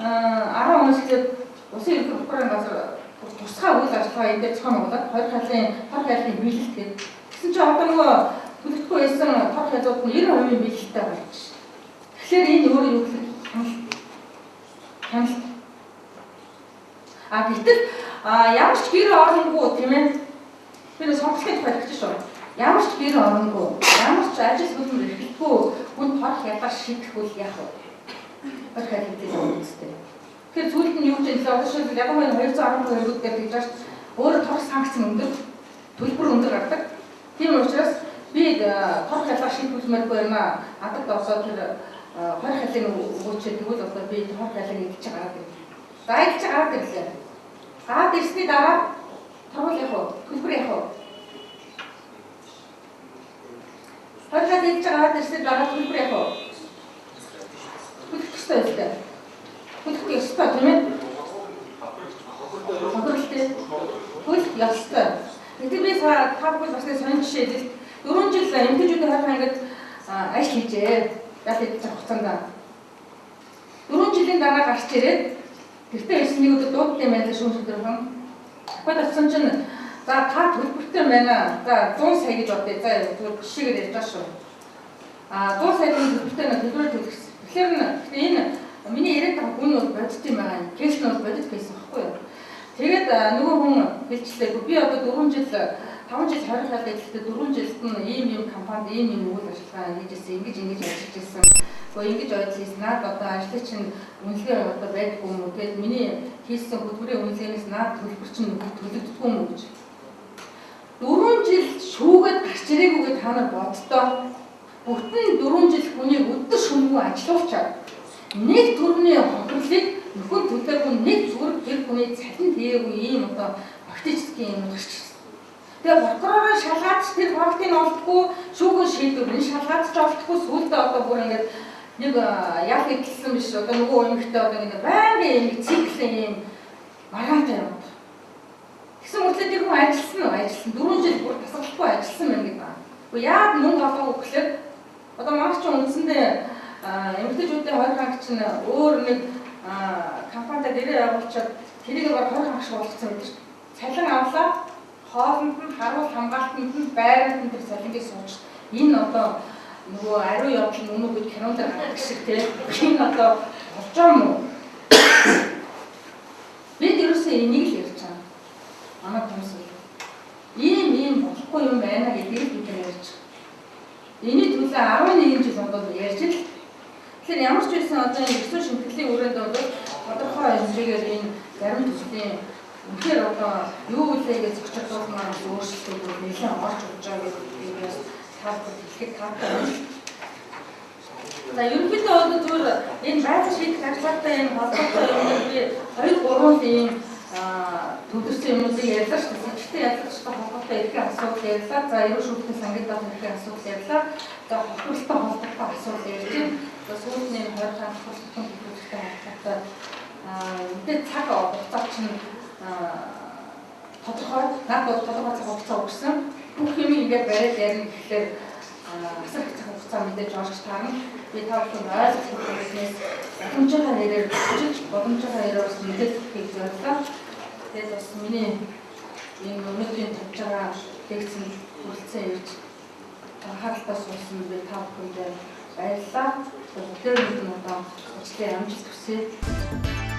оноос эхлээд Улсын ерөнхий прокурорын газар тусгай үйл ажиллагаа энэ дээр зохион байгуулад хоёр хайлын биелэлт гэдэг. Тэгсэн чинь одоо нөгөө төлөвлөхгүй байсан тор хайлууд нь 90% биелэлттэй болж байна. Тэгэхээр энэ өөрөө юу гэхээр хяналт. Гэтэл ямар ч гэр оронгүй тийм ээ. Би нэг сонголтын тухай хэлж шүү. Ямар ч гэр оронгүй, ямар ч ажил хөдөлмөр эрхлэхгүй хүн тор хялгаар шийдэх үйл яах вэ? Тор хайл гэдэг юм үстэй. Тэгэхээр зүйлд нь юу гэж хэлээ одоо яг нь 212 дээр тэгж байгаа өөрөө тор санкц өндөр төлбөр өндөр гардаг. Тийм учраас би тор хялгаар шийдвүүлмээр байна. Адад осоо тэр 20 хайлын өгөөчөө тэгвэл одоо би тор хайлыг идэж гараад ирлээ. За идэж гараад ирлээ. Гараад ирсний дараа торгол яах вэ? Төлбөр яах вэ? Тор хайл идэж гараад ирсний дараа төлбөр яах вэ? Төлөх ёстой үстэй. Төлөх ёстой тийм ээ. Хохирлтэй. Төлөх ёстой. Тэгэхээр би та бүхэн бас нэг сонир жишээ хэлээ. 4 жил эмэгтэйчүүдийн хорих ангид ажил хийжээ. Яг л хугацаанд 4 жилийн дараа гарч ирээд гэртээ ирсэн нэг өдөр дуудсан байлаа шүүн шүдэрхэн. Дахиад очсон чинь за та төлбөртэй байна. За 100 сая гэж бодъё. За зүгээр жишээгээр ярьж байгаа шүү. 100 саяын төлбөртэй нэг төлбөр төлөх. Тэгэхээр энэ миний яриад байгаа хүн бол бодит юм байгаа. Кейс нь бол бодит кейс байхгүй юу? Тэгээд нөгөө хүн хэлчихлээ. Би одоо 4 жил 5 жил хорих хайлт ажиллахдаа 4 жилд нь ийм компанид ийм үйл ажиллагаа хийжсэн, ингэж ажиллаж ирсэн. Гэхдээ ингэж ойлгосон. Наад одоо ажлын чинь үнэлгээ одоо байдгүй юм уу? Тэгээд миний хийсэн хөтөлбөрийн үнэлгээнээс наад төлбөр чинь төлөгддөггүй юм уу гэж. 4 жил шүүгээд гарч ирээгүй та нар боддоо. Бүтэн 4 жил хүний өдөр шөнөгүй ажиллаулчаад нэг төрний хохирлыг нөхөн төлөөгүй нэг зүрх тэр хүний цалин тээгүй ийм одоо фактически юм гарч ирсэн. Тэгээ прокуророо шалгаач тэр фактыг олдохгүй шүүгөө шийдвэр шалгаач олдохгүй сүултээ одоо бүр ингээд нэг яг ижилсэн биш одоо нөгөө эмэгтэй одоо ингээд байнгын юм циклийн юм маргаантай юм. Тэгсэн мэтлээ тэр хүн ажилласан 4 жил бүр тасгалахгүй ажилласан байна гэдэг. Гэхдээ яг мөнгө олоогүй гэхэлэр одоо манай ч үндсэндээ эмэгтэйчүүдийн хоёр ханг чинь өөр нэг компанид нэрээ явуулчаад тэрийг баг хоёр ханг шиг болгоцсон байдаг шүү дээ. Цалин авлаа хоолнд нь харуул хамгаалтанд нь байранд нь тэр цалингийг сууж Энэ одоо нөгөө ариун явдал нүгүүд кинонд гардаг шиг тийм энэ одоо болж байгаа юм уу? Бид ерөөсөө энийг л ярьж байгаа. Манай хүмүүс ийм болохгүй юм байна гэдгийг бид ярьж байгаа. Эний төлөө 11 жил бодоод ярьж л. Тэгэхээр ямар ч байсан одоо энэ өсвөр шимтгэлийн үрээнд бол тодорхой хэмжээгээр энэ зарим төслийн үнэхээр одоо юу үлээ гэж зөрчил дуулмаар өөрчлөлтүүд нэлээд орж ирж байгаа гэдгээс таатай хэлэхэд таатай байна. За ерөнхийдөө бол зүгээр энэ байцаа шийдэх ажлаатай энэ холбоотой юмнууд би 2-3 ийм төвлөрсөн юмнуудыг ярьлаа шүү дээ. Гэхдээ ялгчтай холбоотой эрхийн асуудал ярьлаа. За ерөн шүүхтэн сангидах эрхийн асуудал ярьлаа. За хохирлолтой холбоотой асуудал ярьж байна. За сүүлний 20 хохирлолтой төлөвлөлттэй холбоотой мэдээ цаг хугацаа чинь тодорхой цаг хугацаа өгсөн. Бүх юм ингээд бариад ярина гэхлээр асар их цаг хугацаа мэдээж орж таарна. Би та бүхэн ойлгох хэрэгснээс боломжтой хэрээр бичиж боломжтой хэрээр бас мэдээлэл өгөхийг зорилоо. Тэгээд бас миний энэ өнөөдрийн тавьж байгаа лекцэн хүрэлцэн ирж анхааралтай суусан би та бүхэндээ баярлалаа. Тэгээд өдөр нь одоо ажлын амжилт хүсье.